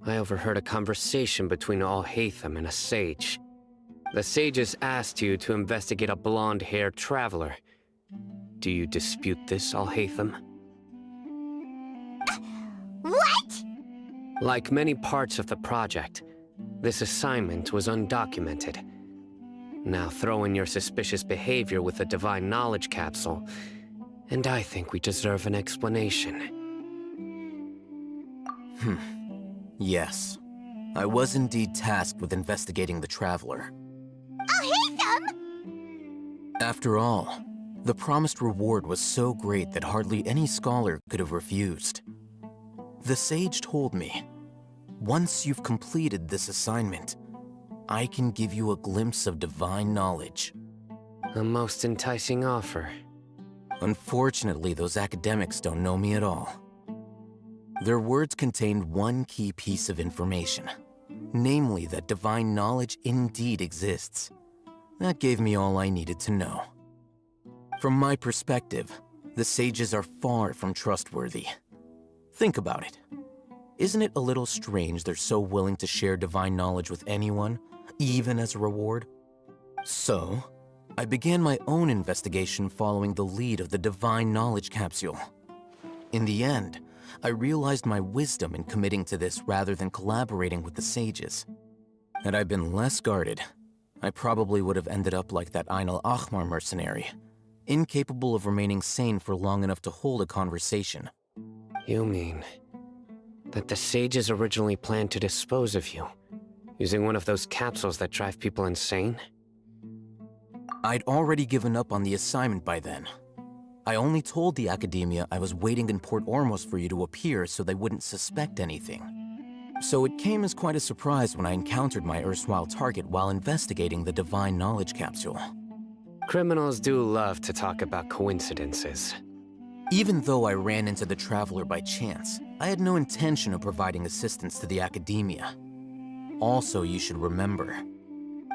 I overheard a conversation between Alhaitham and a sage. The sages asked you to investigate a blonde-haired traveler. Do you dispute this, Alhaitham? What? Like many parts of the project, this assignment was undocumented. Now throw in your suspicious behavior with the Divine Knowledge Capsule, and I think we deserve an explanation. Yes. I was indeed tasked with investigating the Traveler. Alhaitham! After all, the promised reward was so great that hardly any scholar could have refused. The sage told me, once you've completed this assignment, I can give you a glimpse of divine knowledge. A most enticing offer. Unfortunately, those academics don't know me at all. Their words contained one key piece of information, namely that divine knowledge indeed exists. That gave me all I needed to know. From my perspective, the sages are far from trustworthy. Think about it. Isn't it a little strange they're so willing to share divine knowledge with anyone, even as a reward? So, I began my own investigation following the lead of the Divine Knowledge Capsule. In the end, I realized my wisdom in committing to this rather than collaborating with the sages. Had I been less guarded, I probably would have ended up like that Ain al-Ahmar mercenary, incapable of remaining sane for long enough to hold a conversation. You mean that the sages originally planned to dispose of you, using one of those capsules that drive people insane? I'd already given up on the assignment by then. I only told the academia I was waiting in Port Ormos for you to appear so they wouldn't suspect anything. So it came as quite a surprise when I encountered my erstwhile target while investigating the Divine Knowledge Capsule. Criminals do love to talk about coincidences. Even though I ran into the Traveler by chance, I had no intention of providing assistance to the academia. Also, you should remember,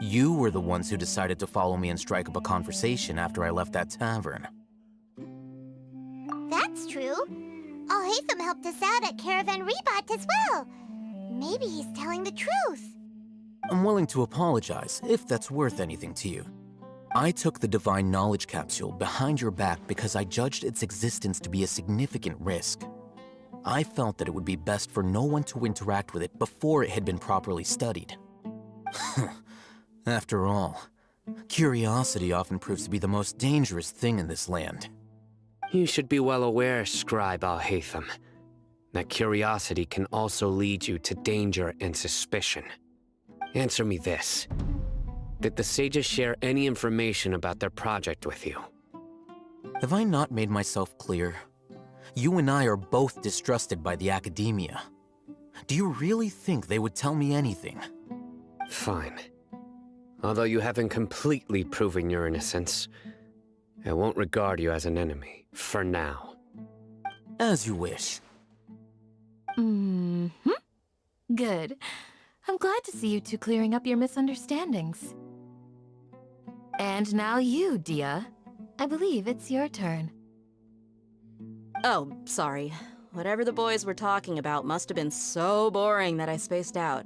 you were the ones who decided to follow me and strike up a conversation after I left that tavern. That's true. Alhaitham helped us out at Caravan Rebat as well. Maybe he's telling the truth. I'm willing to apologize, if that's worth anything to you. I took the Divine Knowledge Capsule behind your back because I judged its existence to be a significant risk. I felt that it would be best for no one to interact with it before it had been properly studied. After all, curiosity often proves to be the most dangerous thing in this land. You should be well aware, Scribe Alhaitham, that curiosity can also lead you to danger and suspicion. Answer me this. Did the sages share any information about their project with you? Have I not made myself clear? You and I are both distrusted by the academia. Do you really think they would tell me anything? Fine. Although you haven't completely proven your innocence, I won't regard you as an enemy, for now. As you wish. Good. I'm glad to see you two clearing up your misunderstandings. And now you, Dia. I believe it's your turn. Oh, sorry. Whatever the boys were talking about must have been so boring that I spaced out.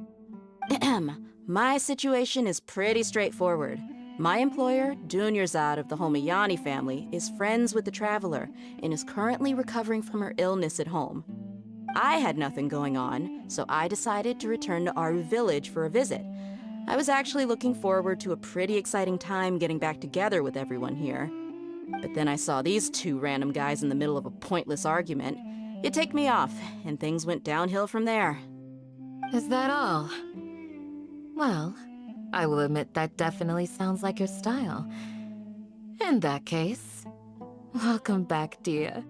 My situation is pretty straightforward. My employer, Dunyarzad of the Holmiyani family, is friends with the Traveler and is currently recovering from her illness at home. I had nothing going on, so I decided to return to Aru village for a visit. I was actually looking forward to a pretty exciting time getting back together with everyone here. But then I saw these two random guys in the middle of a pointless argument. It ticked me off, and things went downhill from there. Is that all? Well, I will admit that definitely sounds like your style. In that case, welcome back, Dia.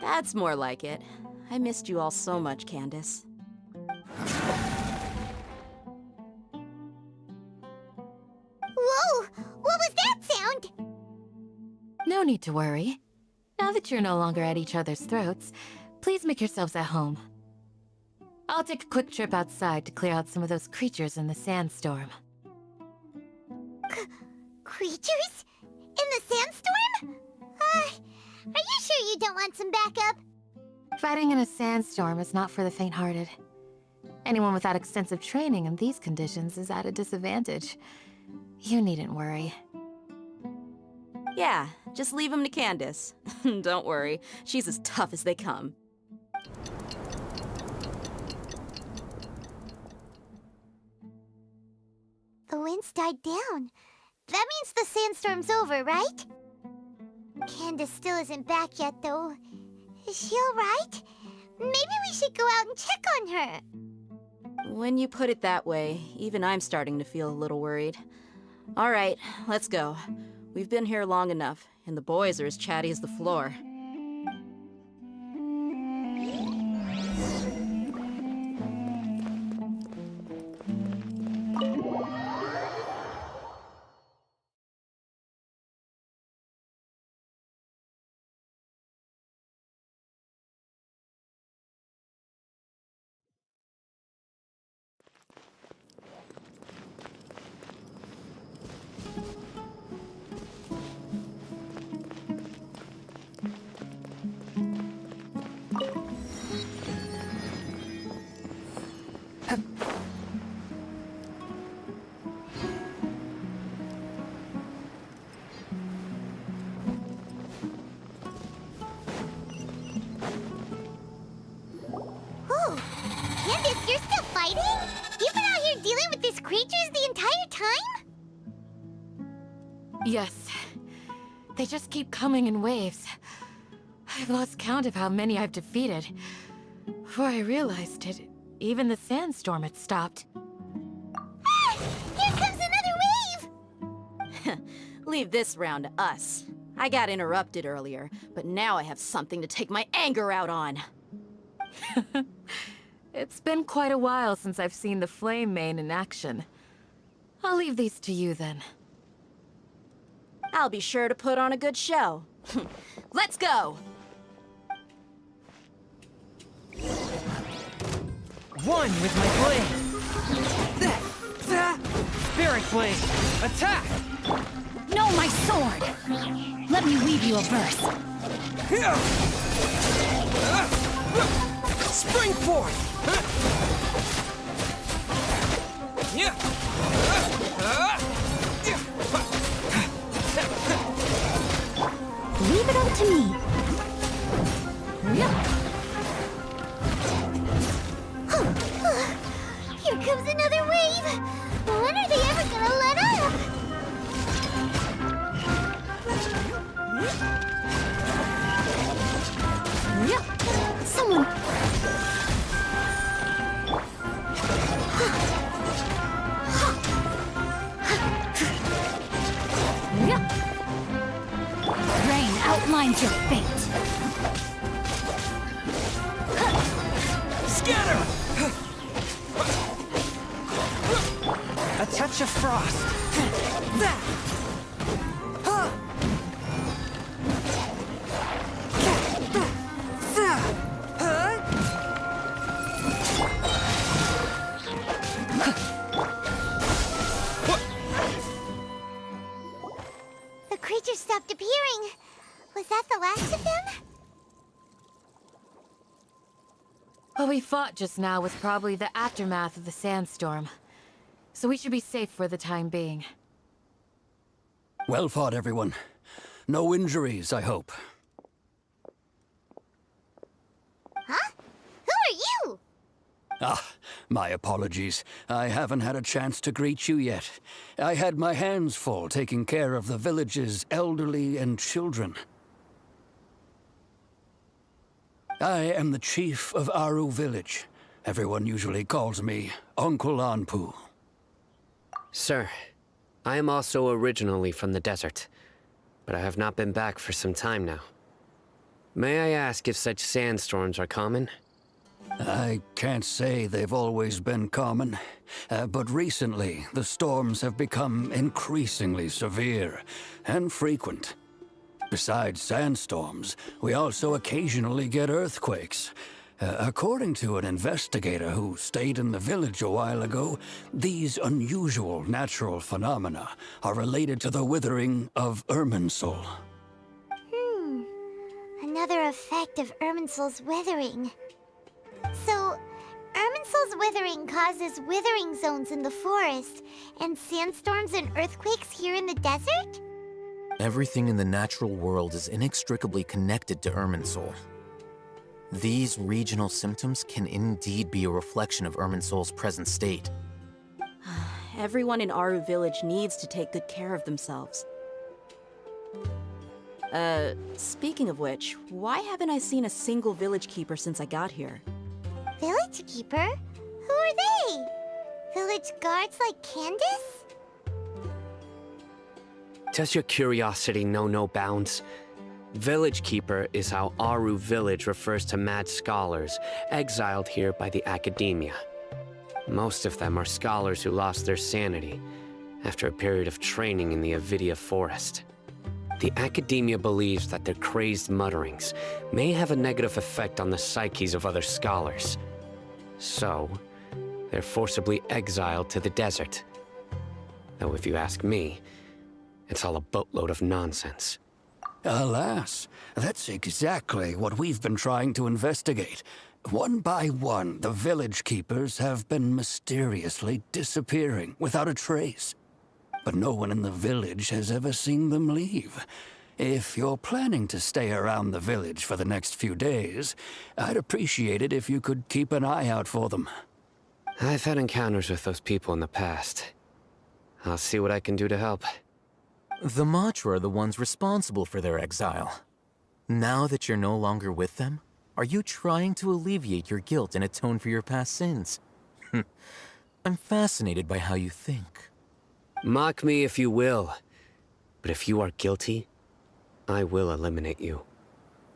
That's more like it. I missed you all so much, Candace. Whoa! What was that sound? No need to worry. Now that you're no longer at each other's throats, please make yourselves at home. I'll take a quick trip outside to clear out some of those creatures in the sandstorm. Creatures? In the sandstorm? Are you sure you don't want some backup? Fighting in a sandstorm is not for the faint-hearted. Anyone without extensive training in these conditions is at a disadvantage. You needn't worry. Yeah, just leave him to Candace. Don't worry, she's as tough as they come. The wind's died down. That means the sandstorm's over, right? Candace still isn't back yet, though. Is she alright? Maybe we should go out and check on her. When you put it that way, even I'm starting to feel a little worried. All right, let's go. We've been here long enough, and the boys are as chatty as the floor. Candace, you're still fighting? You've been out here dealing with these creatures the entire time? Yes. They just keep coming in waves. I've lost count of how many I've defeated. Before I realized it, even the sandstorm had stopped. Ah! Here comes another wave! Leave this round to us. I got interrupted earlier, but now I have something to take my anger out on. It's been quite a while since I've seen the Flame Mane in action. I'll leave these to you then. I'll be sure to put on a good show. Let's go! One with my blade. Spirit blade, attack! No, my sword! Let me weave you a verse. Spring forth! Leave it up to me. Here comes another wave! When are they ever gonna let up? Someone... Rain outlines your fate. Scatter! A touch of frost. The creatures stopped appearing. Was that the last of them? What we fought just now was probably the aftermath of the sandstorm. So we should be safe for the time being. Well fought, everyone. No injuries, I hope. Huh? Who are you? Ah, my apologies. I haven't had a chance to greet you yet. I had my hands full taking care of the village's elderly and children. I am the chief of Aru village. Everyone usually calls me Uncle Anpu. Sir, I am also originally from the desert, but I have not been back for some time now. May I ask if such sandstorms are common? I can't say they've always been common, but recently the storms have become increasingly severe and frequent. Besides sandstorms, we also occasionally get earthquakes, According to an investigator who stayed in the village a while ago, these unusual natural phenomena are related to the withering of Irminsul. Another effect of Irminsul's withering. So, Irminsul's withering causes withering zones in the forest, and sandstorms and earthquakes here in the desert? Everything in the natural world is inextricably connected to Irminsul. These regional symptoms can indeed be a reflection of Irminsul's present state. Everyone in Aru Village needs to take good care of themselves. Speaking of which, why haven't I seen a single village keeper since I got here? Village keeper? Who are they? Village guards like Candace? Does your curiosity know no bounds? Village Keeper is how Aru Village refers to mad scholars exiled here by the Academia. Most of them are scholars who lost their sanity after a period of training in the Avidia Forest. The Academia believes that their crazed mutterings may have a negative effect on the psyches of other scholars. So, they're forcibly exiled to the desert. Though if you ask me, it's all a boatload of nonsense. Alas, that's exactly what we've been trying to investigate. One by one, the village keepers have been mysteriously disappearing without a trace. But no one in the village has ever seen them leave. If you're planning to stay around the village for the next few days, I'd appreciate it if you could keep an eye out for them. I've had encounters with those people in the past. I'll see what I can do to help. The Matra are the ones responsible for their exile. Now that you're no longer with them, are you trying to alleviate your guilt and atone for your past sins? I'm fascinated by how you think. Mock me if you will, but if you are guilty, I will eliminate you,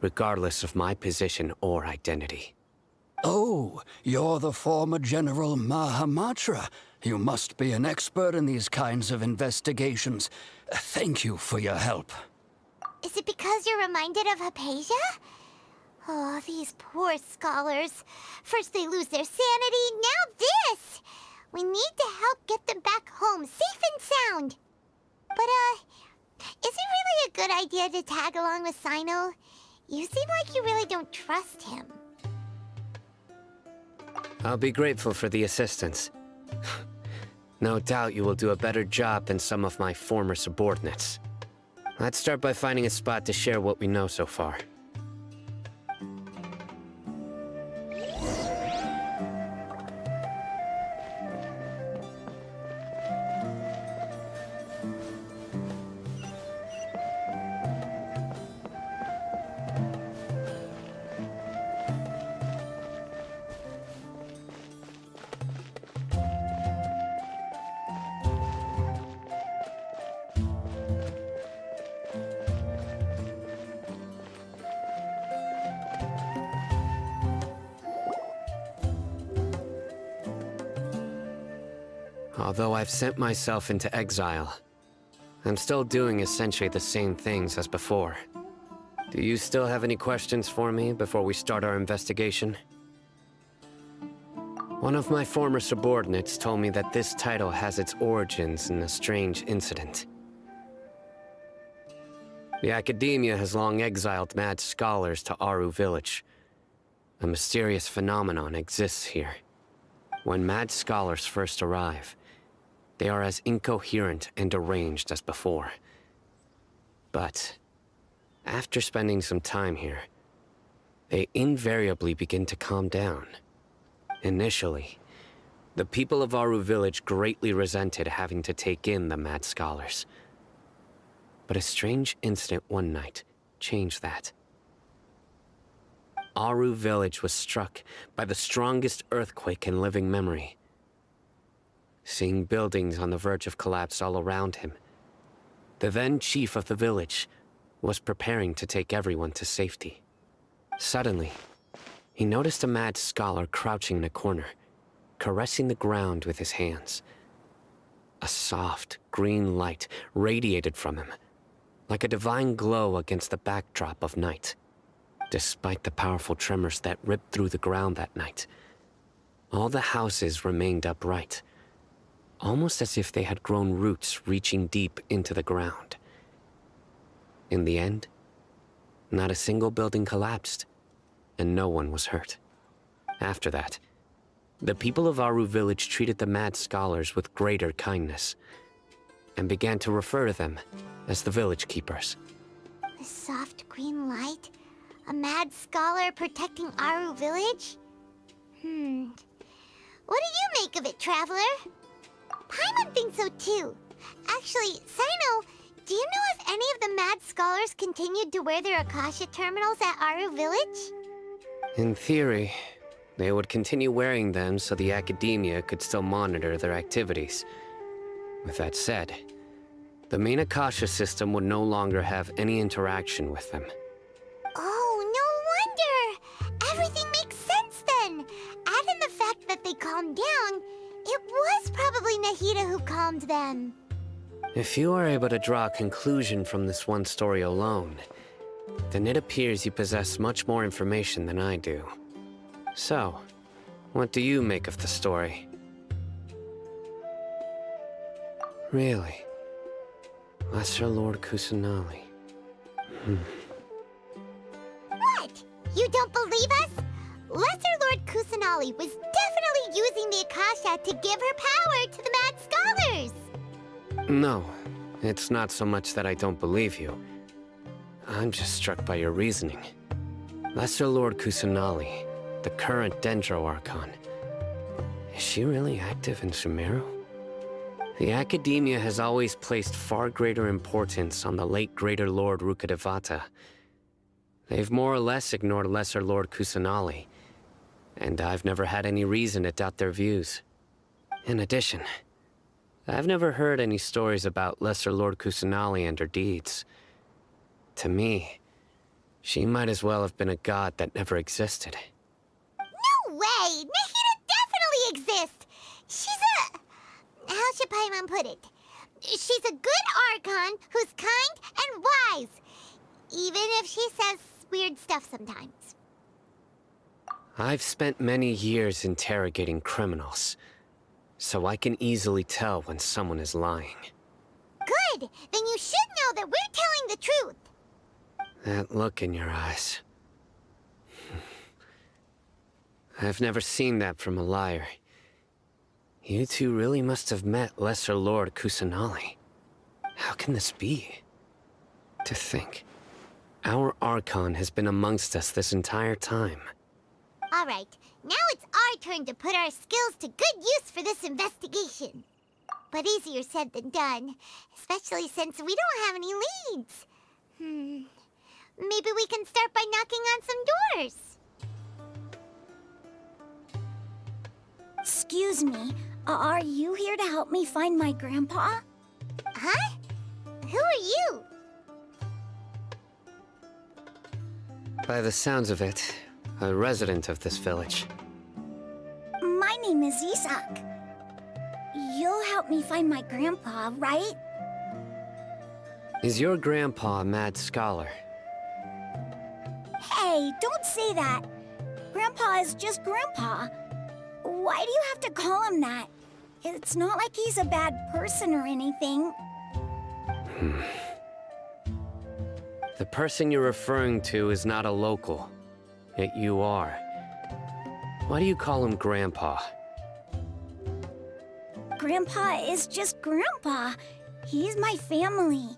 regardless of my position or identity. Oh, you're the former General Mahamatra. You must be an expert in these kinds of investigations. Thank you for your help. Is it because you're reminded of Hypatia? Oh, these poor scholars. First they lose their sanity, now this! We need to help get them back home, safe and sound. But, is it really a good idea to tag along with Sino? You seem like you really don't trust him. I'll be grateful for the assistance. No doubt you will do a better job than some of my former subordinates. Let's start by finding a spot to share what we know so far. Although I've sent myself into exile, I'm still doing essentially the same things as before. Do you still have any questions for me before we start our investigation? One of my former subordinates told me that this title has its origins in a strange incident. The Academia has long exiled mad scholars to Aru Village. A mysterious phenomenon exists here. When mad scholars first arrive, they are as incoherent and deranged as before. But after spending some time here, they invariably begin to calm down. Initially, the people of Aru Village greatly resented having to take in the mad scholars. But a strange incident one night changed that. Aru Village was struck by the strongest earthquake in living memory. Seeing buildings on the verge of collapse all around him, the then chief of the village was preparing to take everyone to safety. Suddenly, he noticed a mad scholar crouching in a corner, caressing the ground with his hands. A soft, green light radiated from him, like a divine glow against the backdrop of night. Despite the powerful tremors that ripped through the ground that night, all the houses remained upright, almost as if they had grown roots reaching deep into the ground. In the end, not a single building collapsed, and no one was hurt. After that, the people of Aru village treated the mad scholars with greater kindness, and began to refer to them as the village keepers. The soft green light? A mad scholar protecting Aru village? What do you make of it, Traveler? Paimon thinks so too. Actually, Sino, do you know if any of the mad scholars continued to wear their Akasha terminals at Aru village? In theory, they would continue wearing them so the academia could still monitor their activities. With that said, the main Akasha system would no longer have any interaction with them. Oh, no wonder! Everything makes sense then! Add in the fact that they calmed down, it was probably Nahida who calmed them. If you are able to draw a conclusion from this one story alone, then it appears you possess much more information than I do. So, what do you make of the story? Really? Lesser Lord Kusanali. What? You don't believe us? Lesser Lord Kusanali was definitely using the Akasha to give her power to the mad scholars! No, it's not so much that I don't believe you. I'm just struck by your reasoning. Lesser Lord Kusanali, the current Dendro Archon. Is she really active in Sumeru? The academia has always placed far greater importance on the late Greater Lord Rukkhadevata. They've more or less ignored Lesser Lord Kusanali, and I've never had any reason to doubt their views. In addition, I've never heard any stories about Lesser Lord Kusanali and her deeds. To me, she might as well have been a god that never existed. No way! Nahida definitely exists! She's a... how should Paimon put it? She's a good Archon who's kind and wise. Even if she says weird stuff sometimes. I've spent many years interrogating criminals, so I can easily tell when someone is lying. Good! Then you should know that we're telling the truth. That look in your eyes. I've never seen that from a liar. You two really must have met Lesser Lord Kusanali. How can this be? To think, our Archon has been amongst us this entire time. Alright, now it's our turn to put our skills to good use for this investigation. But easier said than done, especially since we don't have any leads. Maybe we can start by knocking on some doors. Excuse me, are you here to help me find my grandpa? Huh? Who are you? By the sounds of it, a resident of this village. My name is Isak. You'll help me find my grandpa, right? Is your grandpa a mad scholar? Hey, don't say that. Grandpa is just Grandpa. Why do you have to call him that? It's not like he's a bad person or anything. The person you're referring to is not a local, yet you are. Why do you call him Grandpa? Grandpa is just Grandpa. He's my family.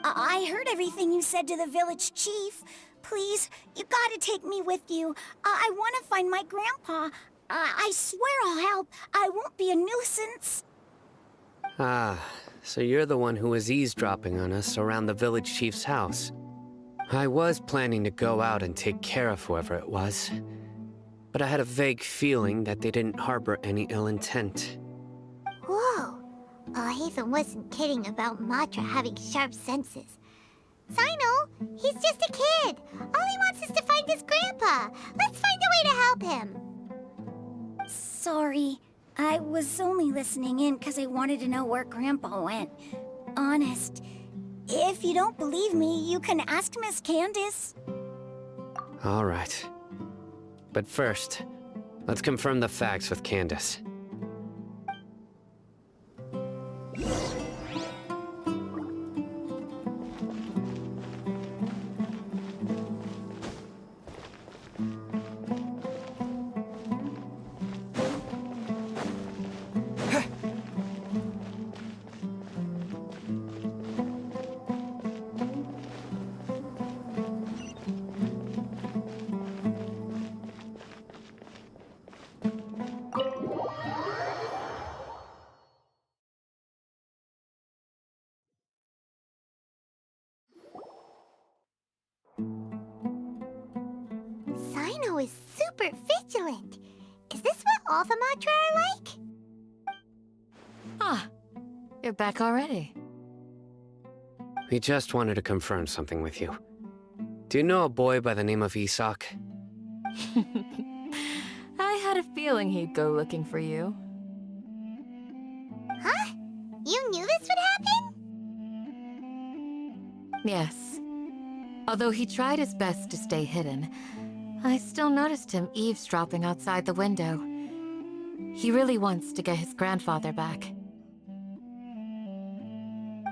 I heard everything you said to the village chief. Please, you gotta take me with you. I want to find my grandpa. I swear I'll help. I won't be a nuisance. Ah, so you're the one who was eavesdropping on us around the village chief's house. I was planning to go out and take care of whoever it was, but I had a vague feeling that they didn't harbor any ill intent. Whoa. Haven wasn't kidding about Matra having sharp senses. Sino, he's just a kid. All he wants is to find his grandpa. Let's find a way to help him. Sorry. I was only listening in because I wanted to know where Grandpa went. Honest. If you don't believe me, you can ask Miss Candace. All right. But first, let's confirm the facts with Candace. Sino is super vigilant. Is this what all the Matra are like? Ah, you're back already. We just wanted to confirm something with you. Do you know a boy by the name of Isak? I had a feeling he'd go looking for you. Huh? You knew this would happen? Yes. Although he tried his best to stay hidden, I still noticed him eavesdropping outside the window. He really wants to get his grandfather back.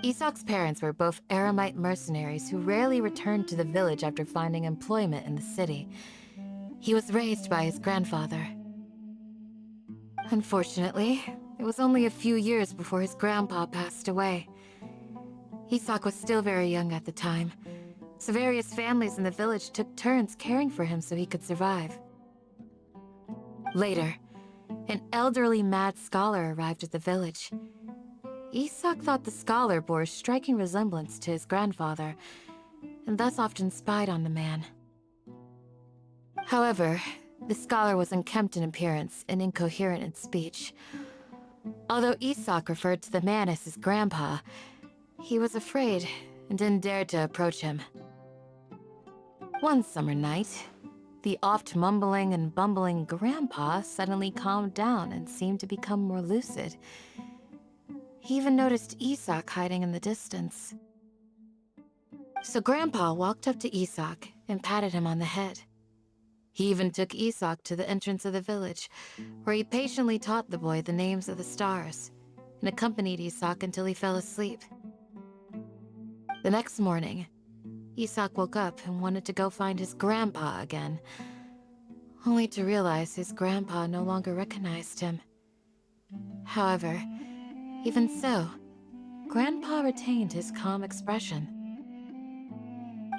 Isak's parents were both Eremite mercenaries who rarely returned to the village after finding employment in the city. He was raised by his grandfather. Unfortunately, it was only a few years before his grandpa passed away. Isak was still very young at the time, so various families in the village took turns caring for him so he could survive. Later, an elderly mad scholar arrived at the village. Isak thought the scholar bore a striking resemblance to his grandfather, and thus often spied on the man. However, the scholar was unkempt in appearance and incoherent in speech. Although Isak referred to the man as his grandpa, he was afraid and didn't dare to approach him. One summer night, the oft mumbling and bumbling grandpa suddenly calmed down and seemed to become more lucid. He even noticed Isak hiding in the distance. So Grandpa walked up to Isak and patted him on the head. He even took Isak to the entrance of the village, where he patiently taught the boy the names of the stars, and accompanied Isak until he fell asleep. The next morning, Isak woke up and wanted to go find his grandpa again, only to realize his grandpa no longer recognized him. However, even so, Grandpa retained his calm expression.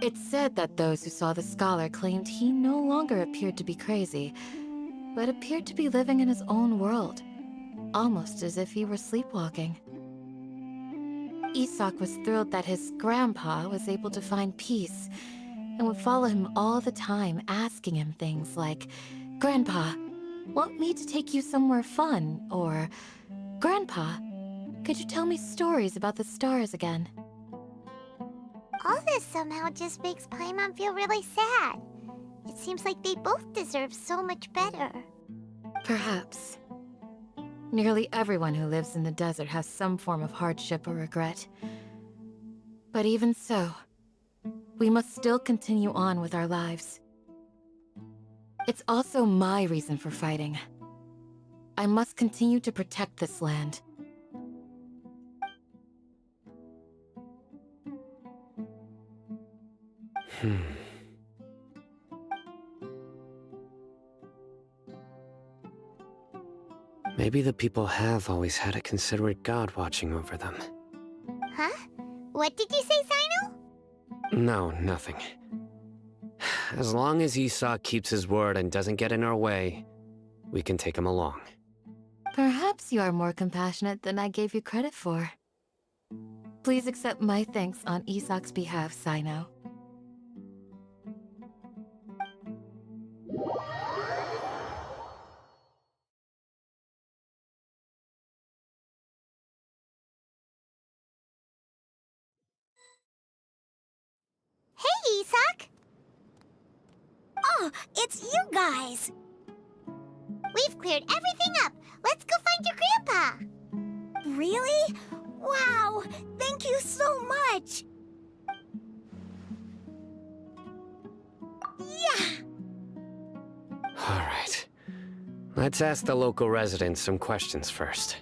It's said that those who saw the scholar claimed he no longer appeared to be crazy, but appeared to be living in his own world, almost as if he were sleepwalking. Isak was thrilled that his grandpa was able to find peace, and would follow him all the time, asking him things like, "Grandpa, want me to take you somewhere fun?" Or, "Grandpa, could you tell me stories about the stars again?" All this somehow just makes Paimon feel really sad. It seems like they both deserve so much better. Perhaps. Nearly everyone who lives in the desert has some form of hardship or regret. But even so, we must still continue on with our lives. It's also my reason for fighting. I must continue to protect this land. Maybe the people have always had a considerate god watching over them. Huh? What did you say, Sino? No, nothing. As long as Isak keeps his word and doesn't get in our way, we can take him along. Perhaps you are more compassionate than I gave you credit for. Please accept my thanks on Isak's behalf, Sino. Hey, Isak! Oh, it's you guys! We've cleared everything up. Let's go find your grandpa. Really? Wow! Thank you so much! Let's ask the local residents some questions first.